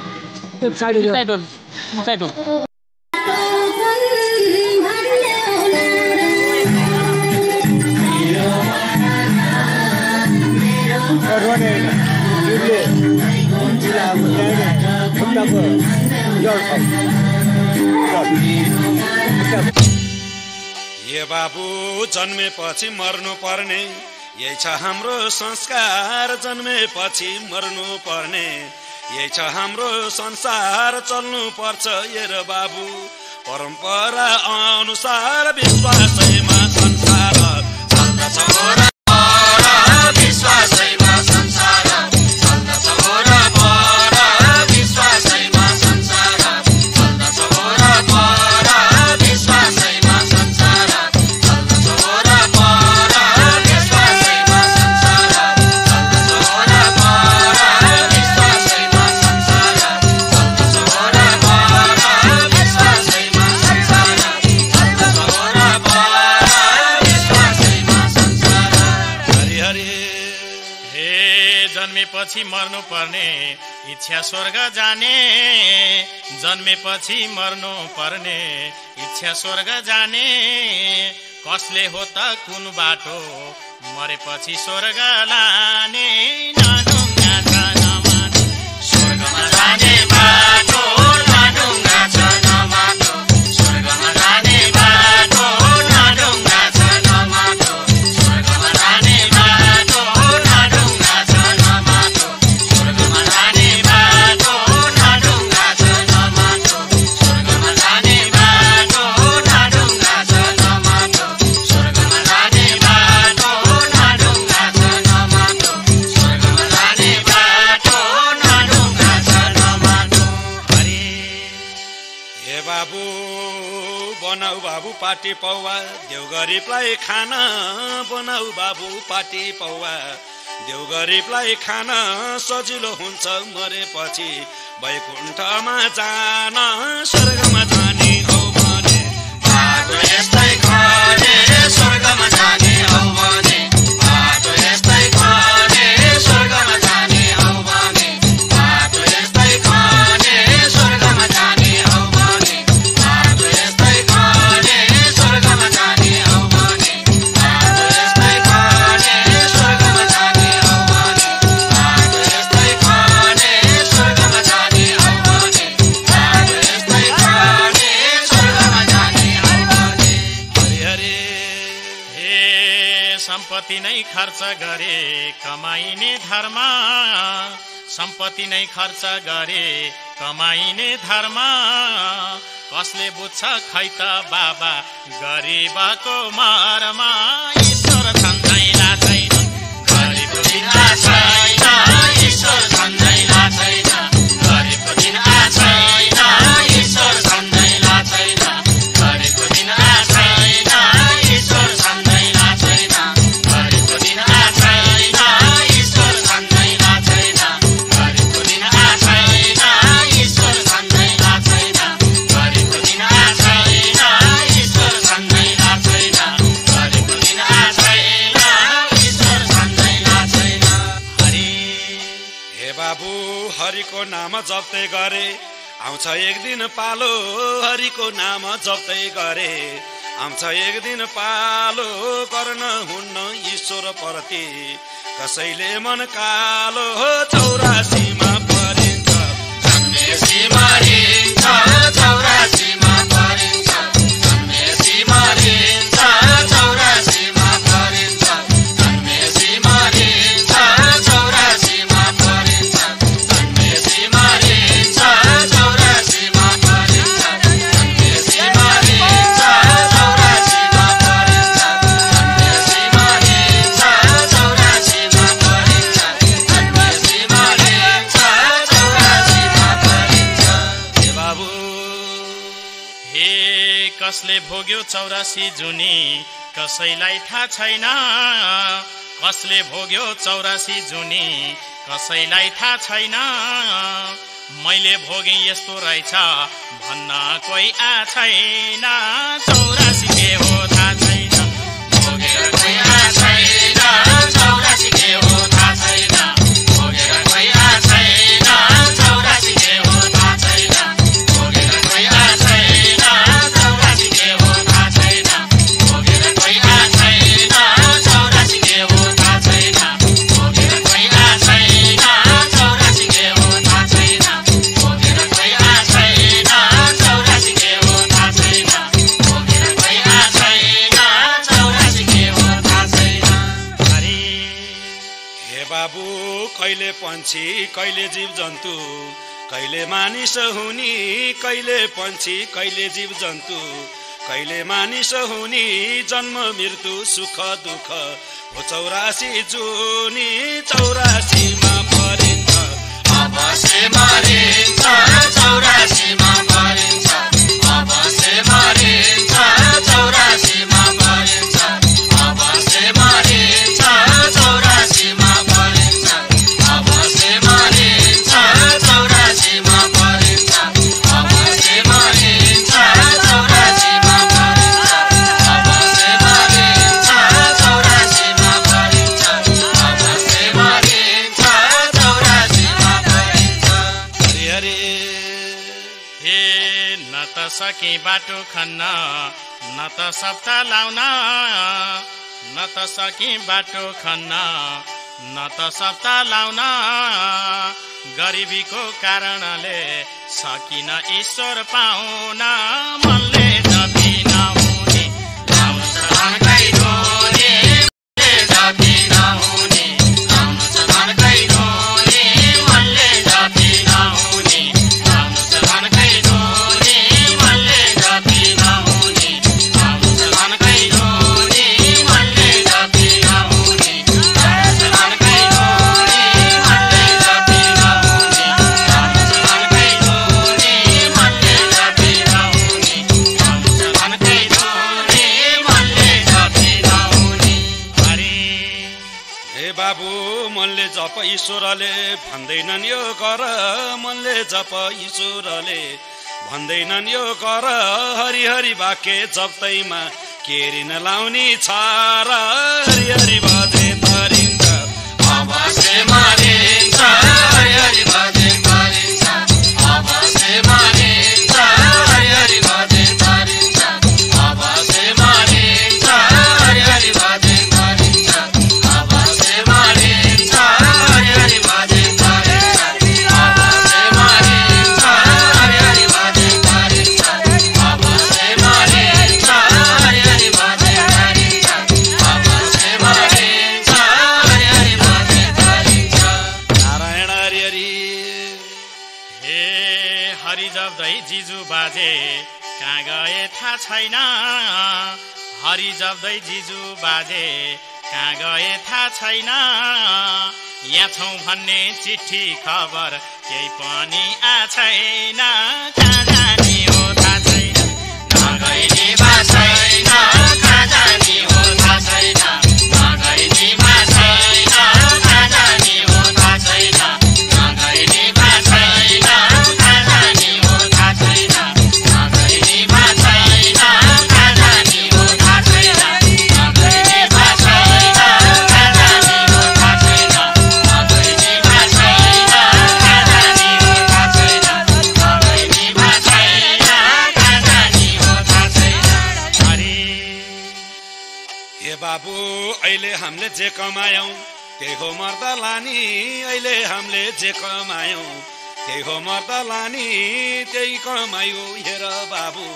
side. ये बाबु जन्मेपछि मर्नु पर्ने यही छ हाम्रो संस्कार जन्मेपछि मर्नु पर्ने यही छ हाम्रो संसार चल्नु पर्छ ये र बाबु परम्परा अनुसार विश्वासैमा संसार चल्दछ र विश्वासैमा संसार चल्दछ र विश्वासैमा संसार चल्दछ र विश्वासैमा संसार चल्दछ र विश्वासैमा संसार चल्दछ र विश्वासैमा संसार जन्मेपछि मर्नु पर्ने इच्छा स्वर्ग जाने जन्मेपछि मर्नु पर्ने इच्छा स्वर्ग जाने कसले हो त कुन बाटो मरेपछि स्वर्ग लाने नाडुङ्गा छ नमाटो स्वर्गमा जाने बाटो नाडुङ्गा छ नमाटो स्वर्गमा जाने बाटो नाडुङ्गा छ नमाटो स्वर्गमा जाने बाटो नाडुङ्गा छ नमाटो स्वर्गमा जाने बाटो नाडुङ्गा छ नमाटो स्वर्गमा जाने बाटो नाडुङ्गा छ नमाटो स्वर्गमा जाने बाटो नाडुङ्गा छ नमाटो स्वर्गमा जाने बाटो नाडुङ्गा छ नमाटो हरे हे बाबु बनाऊ बाबु पाटी पौवा देउ गरिबलाई खान बनाऊ बाबु पाटी पौवा देउ गरिबलाई खान सजिलो हुन्छ मरेपछि वैकुण्ठमा जान स्वर्गमा जाने हौ भने बाटो यस्तै खरे स्वर्गमा जाने हौ भने बाटो यस्तै खरे स्वर्गमा जाने हौ भने बाटो यस्तै खरे स्वर्गमा जाने हौ भने बाटो यस्तै खरे स्वर्गमा जाने हौ भने बाटो यस्तै खरे स्वर्गमा जाने हौ भने बाटो यस्तै खरे स्वर्गमा जाने हौ भने बाटो यस्तै खरे स्वर्गमा जाने हौ भने हरे हे सम्पत्ति नै खर्च गरे कमाइने धर्म सम्पत्ति नै खर्च गरे कमाइने धर्म कसले बुझ्छ खै त बाबा गरिबको मर्म ईश्वर छन्दैला छैन गरिबको दिन छैन ईश्वर छन्दैला छैन गरिबको दिन छैन ईश्वर छन्दैला छैन गरिबको दिन छैन ईश्वर छन्दैला छैन गरिबको दिन छैन ईश्वर छन्दैला छैन गरिबको दिन छैन ईश्वर छन्दैला छैन गरिबको दिन छैन ईश्वर छन्दैला छैन गरिबको दिन छैन ईश्वर छन्दैला छैन हरे हे बाबु हरिको नाम जप्दै गरे आउँछ एक दिन पालो हरिको नाम जप्दै गरे आउँछ एक दिन पालो गर्न हुन्न ईश्वर प्रति कसैले मन कालो 84मा परिन्छ जन्मेसी मरिन्छ 84मा परिन्छ जन्मेसी मरिन्छ 84मा परिन्छ जन्मेसी मरिन्छ 84मा परिन्छ जन्मेसी मरिन्छ 84मा परिन्छ जन्मेसी मरिन्छ 84मा परिन्छ जन्मेसी मरिन्छ 84मा परिन्छ जन्मेसी मरिन्छ 84मा परिन्छ हे बाबु हे कसले भोग्यो 84 जुनी कसैलाई थाहा छैन कसले भोग्यो 84 जुनी कसैलाई थाहा छैन मैले भोगे यस्तो रहेछ भन्न कोही छैन 84 के हो थाहा छैन भोगेर कोही छैन 84 के हो थाहा छैन भोगेर कोही छैन 84 के हो थाहा छैन भोगेर कोही छैन 84 के हो थाहा छैन भोगेर कोही छैन 84 के हो थाहा छैन भोगेर कोही छैन 84 के हो थाहा छैन भोगेर कोही छैन 84 के हो थाहा छैन भोगेर कोही छैन 84 के हो थाहा छैन हरे हे बाबु कहिले पंछी कहिले जीव जन्तु कहिले मानिस हुनी कहिले पंछी कहिले जीव जन्तु कहिले मानिस हुनी जन्म मृत्यु सुख दुःख हो 84 जुनी 84मा परिन्छ अवश्य मरिन्छ 84मा परिन्छ अवश्य मरिन्छ 84मा परिन्छ अवश्य मरिन्छ 84मा परिन्छ अवश्य मरिन्छ 84मा परिन्छ अवश्य मरिन्छ 84मा परिन्छ अवश्य मरिन्छ 84मा परिन्छ अवश्य मरिन्छ सके बाटो खन्न न त सप्ता लाउन न त सके बाटो खन्न न त सप्ता लाउन गरिबीको कारणले सकिन ईश्वर पाउन मनले जति नहुने लाउँछ धनकै ढोने मनले जति नहुने लाउँछ धनकै ढोने मनले जति नहुने लाउँछ धनकै ढोने मनले जति नहुने लाउँछ धनकै ढोने मनले जति नहुने लाउँछ धनकै ढोने मनले जति नहुने लाउँछ धनकै ढोने मनले जति नहुने लाउँछ धनकै ढोने मनले जति नहुने हरि हे बाबु मनले जप ईश्वरले भन्दैनन् यो गर मनले जप ईश्वरले भन्दैनन् यो गर हरि हरि वाक्य जप्दैमा केरिन लाउने छार हरि हरि भजे तरिन्छ अवश्य मानिन्छ हरि हरि भजे तरिन्छ अवश्य मानिन्छ हरि हरि भजे तरिन्छ अवश्य मानिन्छ हरि हरि भजे तरिन्छ अवश्य मानिन्छ हरि हरि भजे तरिन्छ अवश्य मानिन्छ हरि हरि भजे तरिन्छ अवश्य मानिन्छ हरि हरि भजे तरिन्छ अवश्य मानिन्छ हरि हरि भजे तरिन्छ नारायण हरि हरि हे हरि जप्दै जिजु बाजे कहाँ गए थाहा छैन हरि जप्दै जिजु बाजे कहाँ गए थाहा छैन यहाँ छौँ भन्ने चिठी खबर केही पनि आछैन कहाँ जाने हो थाहा छैन नगइने बा छैन कहाँ जाने हो थाहा छैन नगइने बा छैन कहाँ जाने हो थाहा छैन नगइने बा छैन कहाँ जाने हो थाहा छैन नगइने बा छैन कहाँ जाने हो थाहा छैन नगइने बा छैन कहाँ जाने हो थाहा छैन नगइने बा छैन कहाँ जाने हो थाहा छैन नगइने बा छैन कहाँ जाने हो थाहा छैन हरि हे बाबु अहिले हामीले जे कमायौं त्यही हो मर्दा लानी अहिले हामीले जे कमायौं त्यही हो मर्दा लानी त्यही कमायो हेर बाबु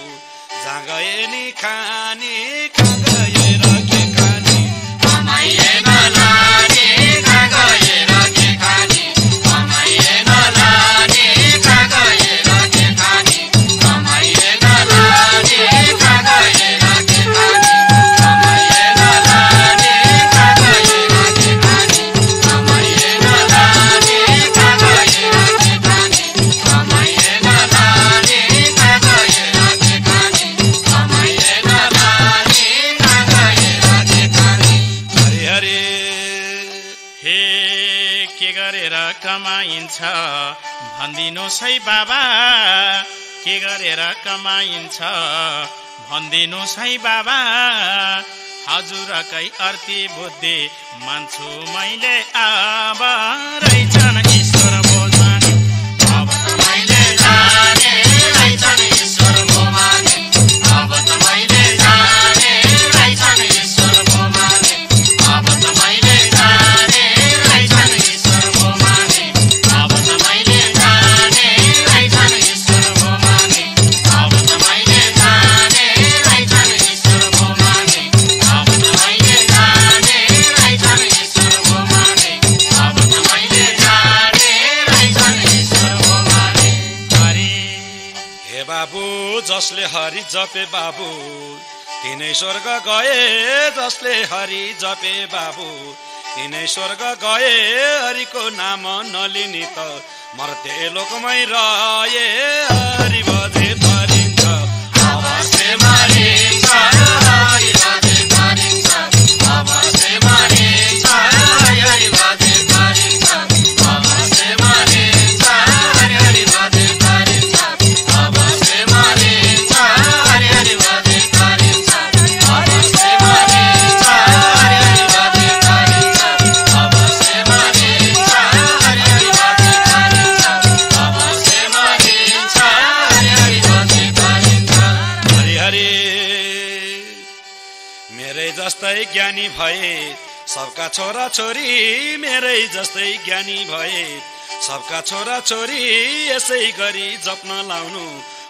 जहाँ गए नि खाने कहाँ गएर के खाने कमाइएन लाने कहाँ गएर के खाने कमाइएन लाने कहाँ गएर के खाने कमाइएन लाने कहाँ गएर के खाने कमाइएन लाने कहाँ गएर के खाने कमाइएन लाने कहाँ गएर के खाने कमाइएन लाने कहाँ गएर के खाने कमाइएन लाने कहाँ गएर के खाने हरि हरि हे के गरेर कमाइन्छ भनिदिनुहोस् है बाबा के गरेर कमाइन्छ भनिदिनुहोस् है बाबा हजुरकै अर्ती बुद्धि मान्छु मैले अब रहेछन् ईश्वर बोझाने अब त मैले जाने रहेछन् ईश्वर बोझाने अब त मैले जाने रहेछन् ईश्वर बोझाने अब त मैले जाने रहेछन् ईश्वर बोझाने अब त मैले जाने रहेछन् ईश्वर बोझाने अब त मैले जाने रहेछन् ईश्वर बोझाने अब त मैले जाने रहेछन् ईश्वर बोझाने अब त मैले जाने रहेछन् ईश्वर बोझाने हरि हे बाबु जसले हरि जपे बाबु तिनै स्वर्ग गए जसले हरि जपे बाबु तिनै स्वर्ग गए हरिको नाम नलिनी त मर्ते लोकमै रहे हरि भजे तरिन्छ अवश्य मानिन्छ हरि भजे तरिन्छ अवश्य मानिन्छ हरि हरि भजे तरिन्छ अवश्य मानिन्छ हरि हरि भजे तरिन्छ अवश्य मानिन्छ हरि हरि भजे तरिन्छ अवश्य मानिन्छ हरि हरि भजे तरिन्छ अवश्य मानिन्छ हरि हरि भजे तरिन्छ अवश्य मानिन्छ हरि हरि भजे ज्ञानी भए सबका छोरा छोरी मेरै जस्तै ज्ञानी भए सबका छोरा छोरी यसै गरी जप्न लाउनु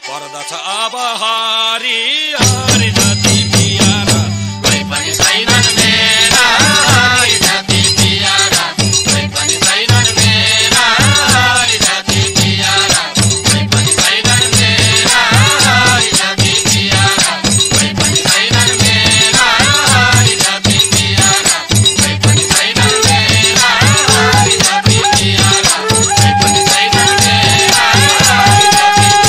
पर्दछ अब हरि हरि जाति प्यारा कोही पनि छैनन् मेरा हरि जाति प्यारा कोही पनि छैनन् मेरा हरि जाति प्यारा कोही पनि छैनन् मेरा हरि जाति प्यारा कोही पनि छैनन् मेरा हरि जाति प्यारा कोही पनि छैनन् मेरा हरि जाति प्यारा कोही पनि छैनन् मेरा हरि जाति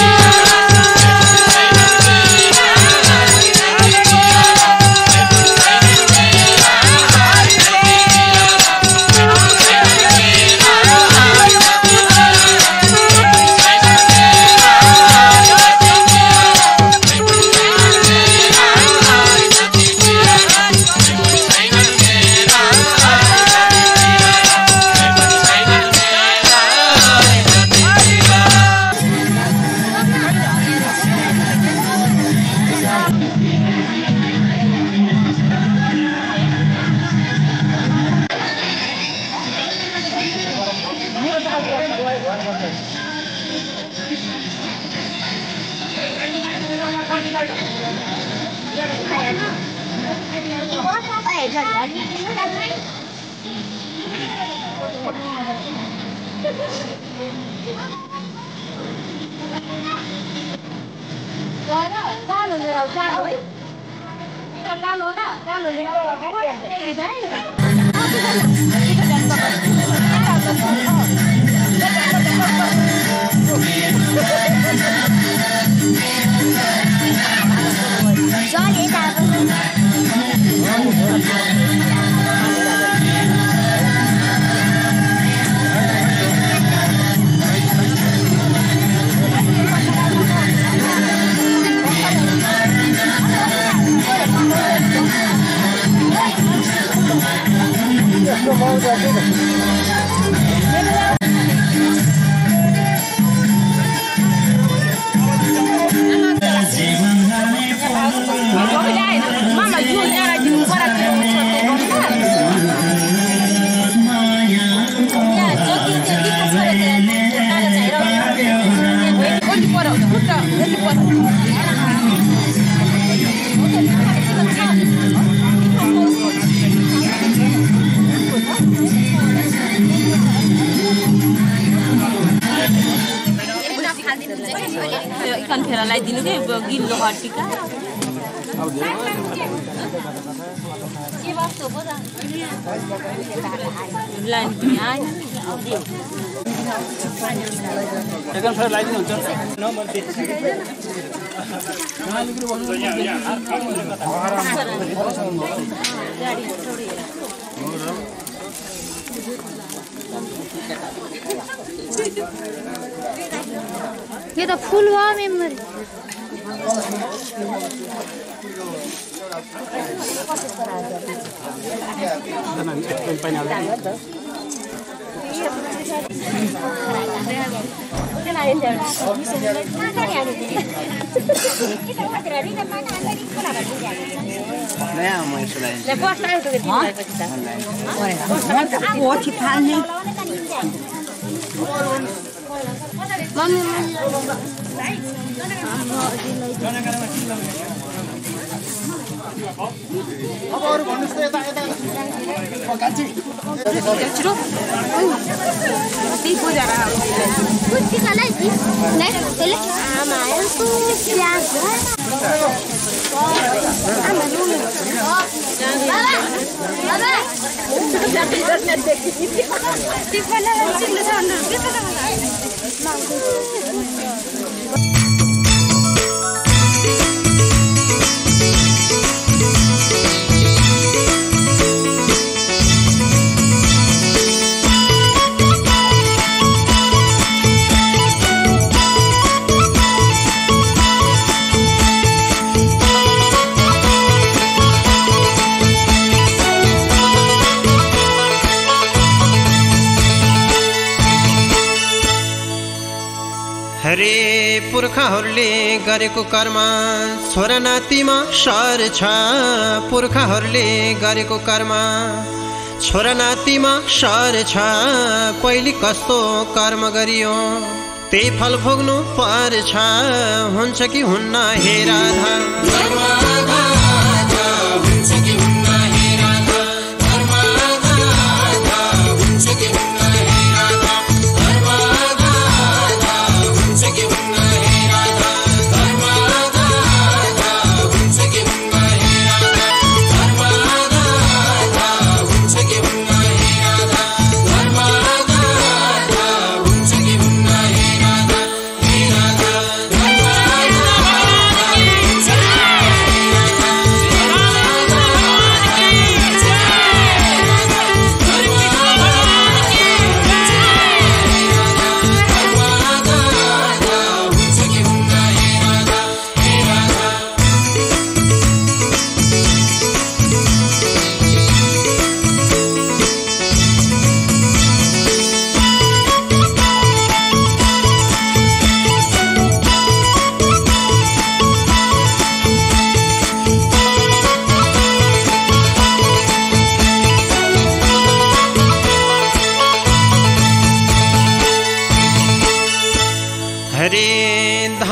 ikan फेरा लगाइदिनु के गिल्लो हट्टीका लाइन पनि आएन ikan फेरा लगाइदिनु हुन्छ ये तो फुल हुआ मेमोरी अब अरु भन्नुस् त यता यता छिटो त्यही पूजा रा कुछ खालाई छि नै त्यसले आमा यसो प्याज आमा रुमे बाबा तिपला चिल्लो छ अन्डर के छ हरे पुर्खाहरूले गरेको कर्म छोरा नातिमा सर्छ पुर्खाहरूले गरेको कर्म छोरा नातिमा सर्छ पहिले कस्तो कर्म गरियो त्यही फल भोग्नु पर्छ हुन्छ कि हुन्न हे राधा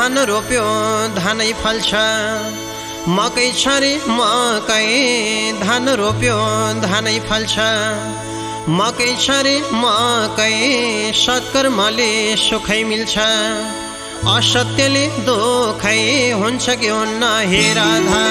धान रोप्यो धानै फल्छ मकै छ रे मकै धान रोप्यो धानै फल्छ मकै छ रे मकै सत्कर्मले सुखै मिल्छ असत्यले दुखै हुन्छ कि हुन्न हे राधा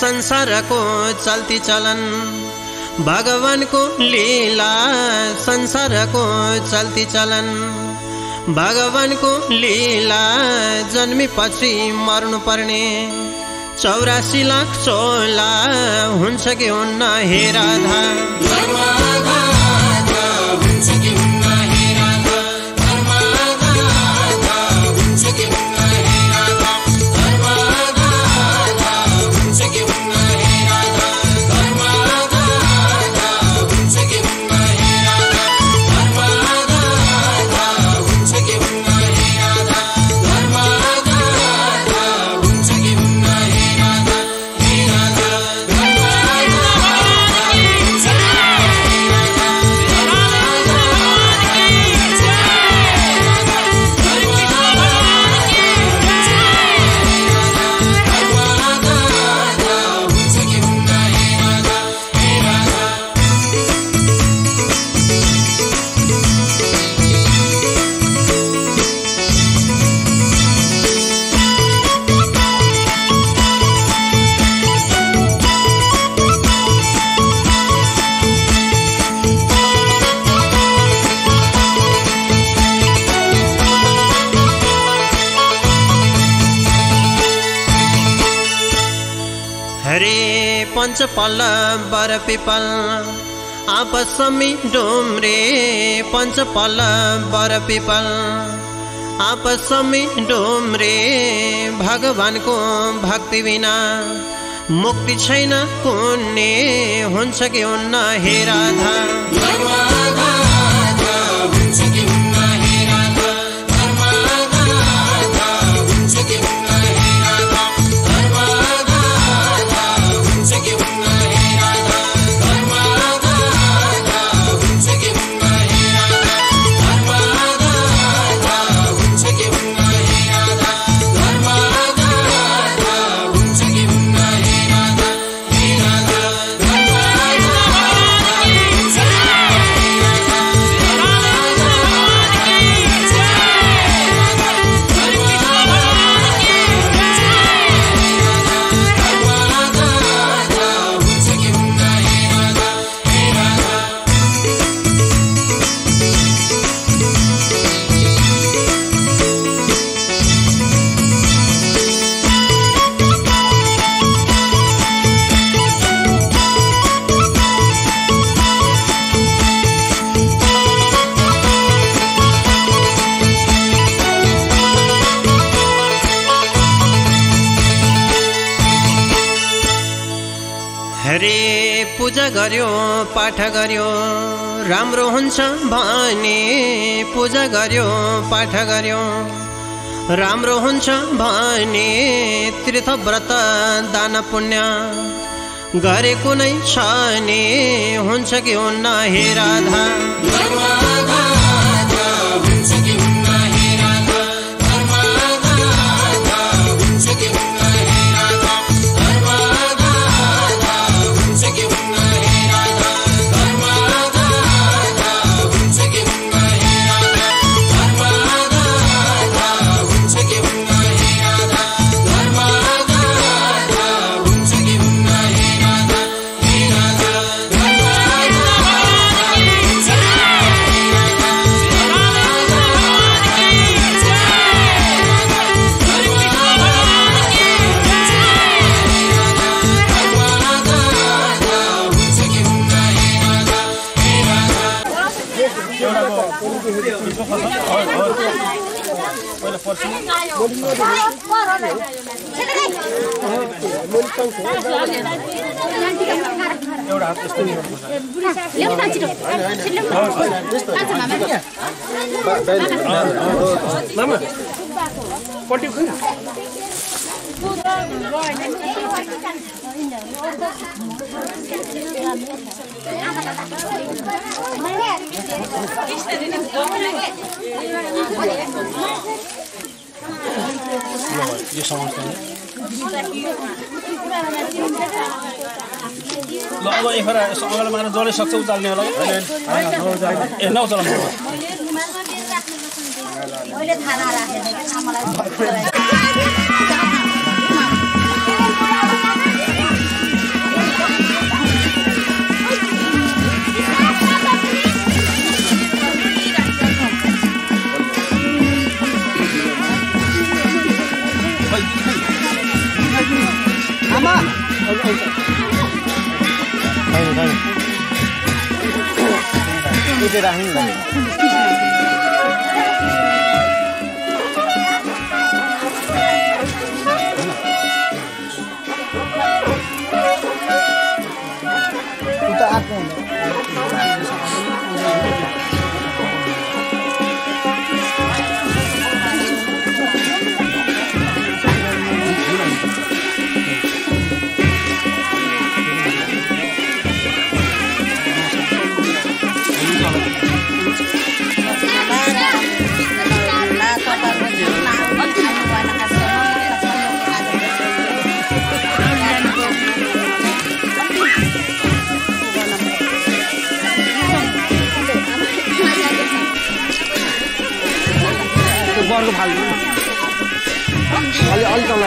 संसारको चल्ती चलन भगवानको लीला संसारको चल्ती चलन भगवानको लीला जन्मेपछि मर्नु पर्ने 84 लाख चोला हुन्छ कि हुन्न हे राधा पंचपल बर पिपल आपसमी डुम्रे पंचपल बर पिपल आपसमी डुम्रे भगवानको भक्ति बिना मुक्ति छैन कुन्ने हुन्छ कि हुन्न हे राधा धर्म पूजा गर्यो पाठ गर्यो राम्रो हुन्छ भने पूजा गर्यो पाठ गर्यो राम्रो हुन्छ भने तीर्थ व्रत दान पुण्य गरे कुनै छ नि हुन्छ कि हुन्न हे राधा यो समस्या ल अब एकखेर अगाडि मार्न जसले सक्छ उचाल्ने होला ए नउचाल्नु बर्को फाल्नु अलि तल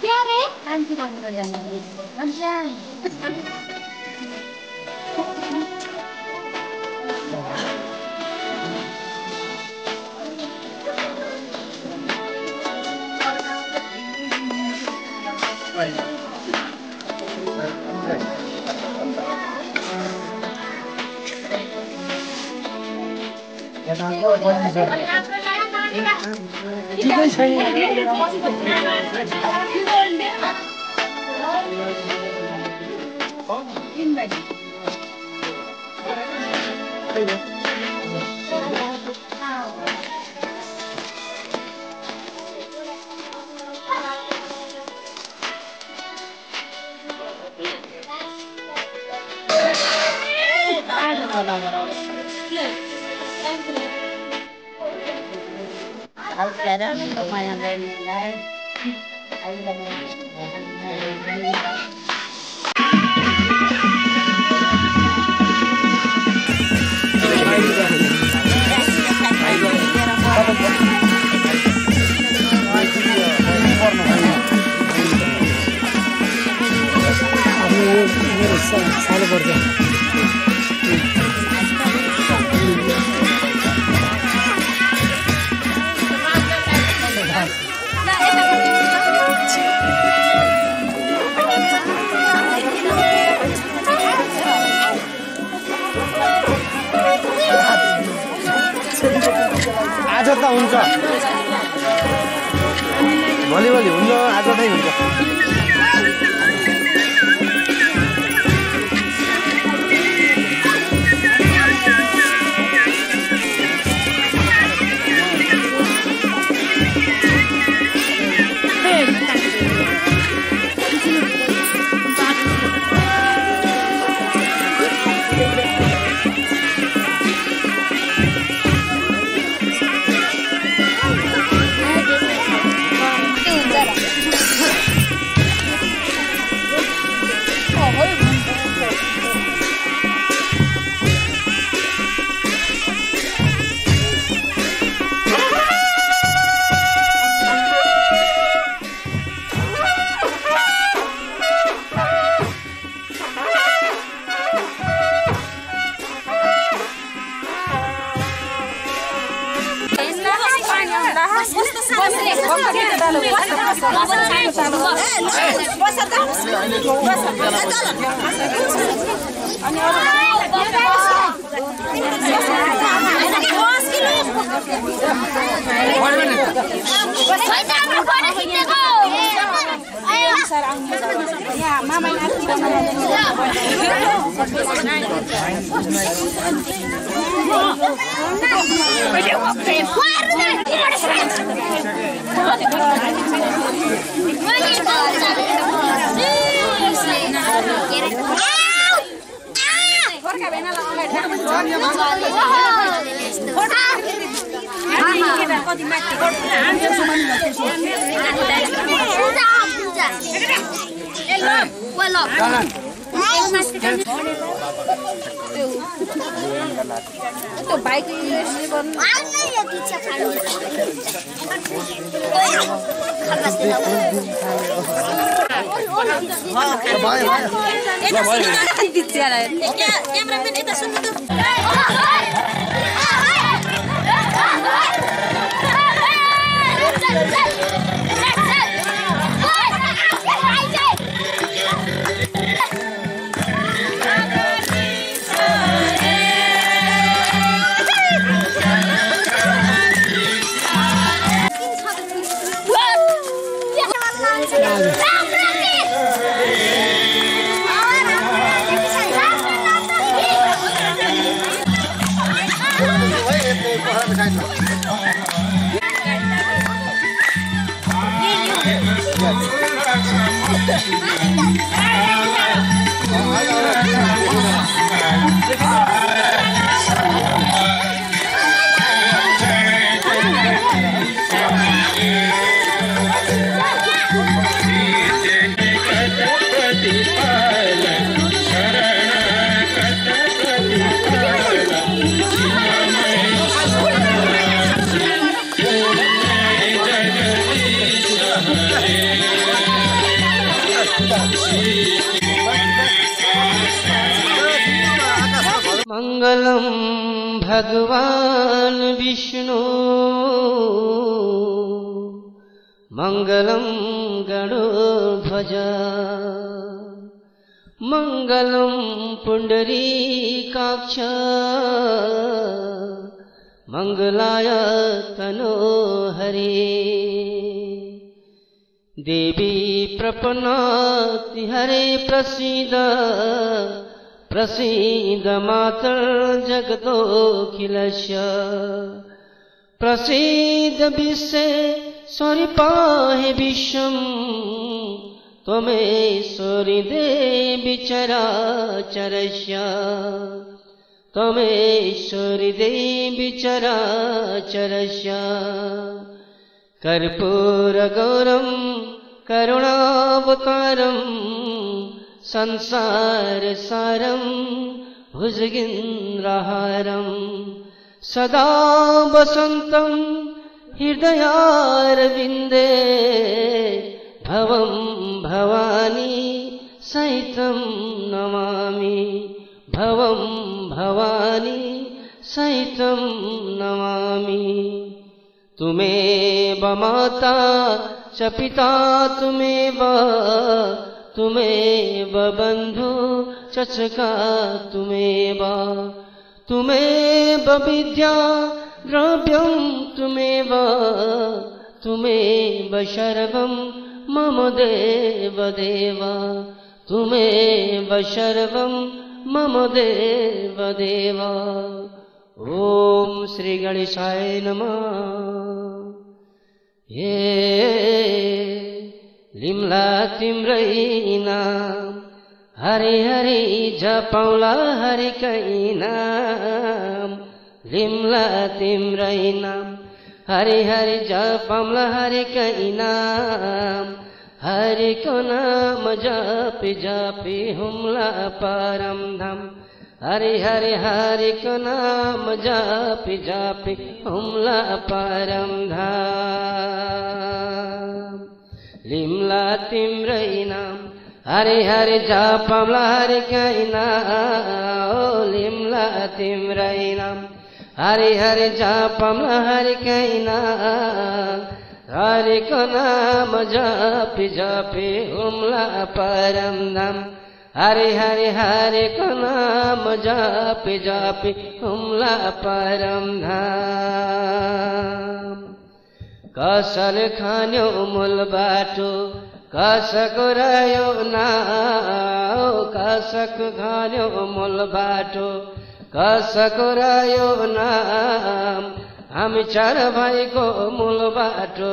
क्या रे? ठिकै छैन साह्रो पर्छ आज त हुन्छ भोलि हुन्छ आज नै हुन्छ क्यामेराम्यान यता सुन्नु त मंगलम भगवान विष्णु मंगलम गणध्वज मंगलम पुंडरीकाक्ष मंगलाय तनो हरि देवी प्रपन्नाति हरे प्रसीद प्रसीद मातर जगदोखिलस्य प्रसीद विश्वेश्वरि पाहि विश्वम् त्वमेश्वरि देवी चराचरस्य त्वमेश्वरि देवी चराचरस्य कर्पूरगौरं करुणावतारं संसारसारं भुजगेन्द्रहारं सदा वसन्तं हृदयारविन्दे भवं भवानी सहितं नमामि भवं भवानी सहितं नमामि तुमेव माता च पिता तुमेव बन्धु चचका तुमेव विद्या द्रव्यं तुमेव सर्वं मम देव तुमेव सर्वं मम देव ओम श्री गणेशाय नमः। हे लिम्ला तिम्रै नाम हरि हरि जपौला हरिकै नाम लिम्ला तिम्रै नाम हरि हरि जपौला हरिकै नाम हरिको नाम जपि जपि हुम्ला परम धाम हरि हरि हरिको नाम जपि जपि हुम्ला परम धाम लिम्ला तिम्रै नाम हरि हरि जपौला हरिकै नाम लिम्ला तिम्रै नाम हरि हरि जपौला हरिकै नाम हरिको नाम जपि जपि हुम्ला परम धाम हरि हरि हरिको नाम जपि जपि हुम्ला परम धाम कसले खान्यो मूल बाटो कसको रह्यो नाउ कसको खान्यो मूल बाटो कसको रह्यो नाम हामी चार भाइको मूल बाटो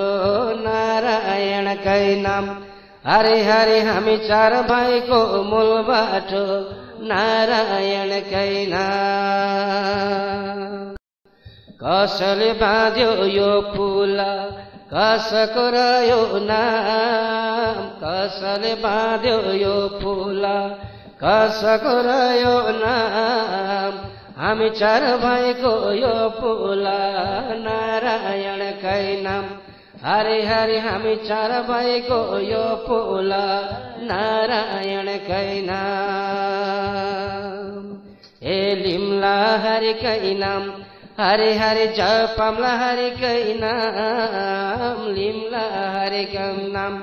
नारायणकै नाम हरि हरि हामी चार भाइको मूल बाटो नारायणकै नाम कसले बाँध्यो यो पुल कसको रह्यो नाम कसले बाँध्यो यो पुल कसको रह्यो नाम हामी चार भाइको यो पुल नारायणकै नाम हरि हरि हामी चार भाइको यो पुल नारायणकै नाम हे लिम्ला हरिकै नाम हरि हरि जपौला हरिकै नाम लिम्ला हरिकै नाम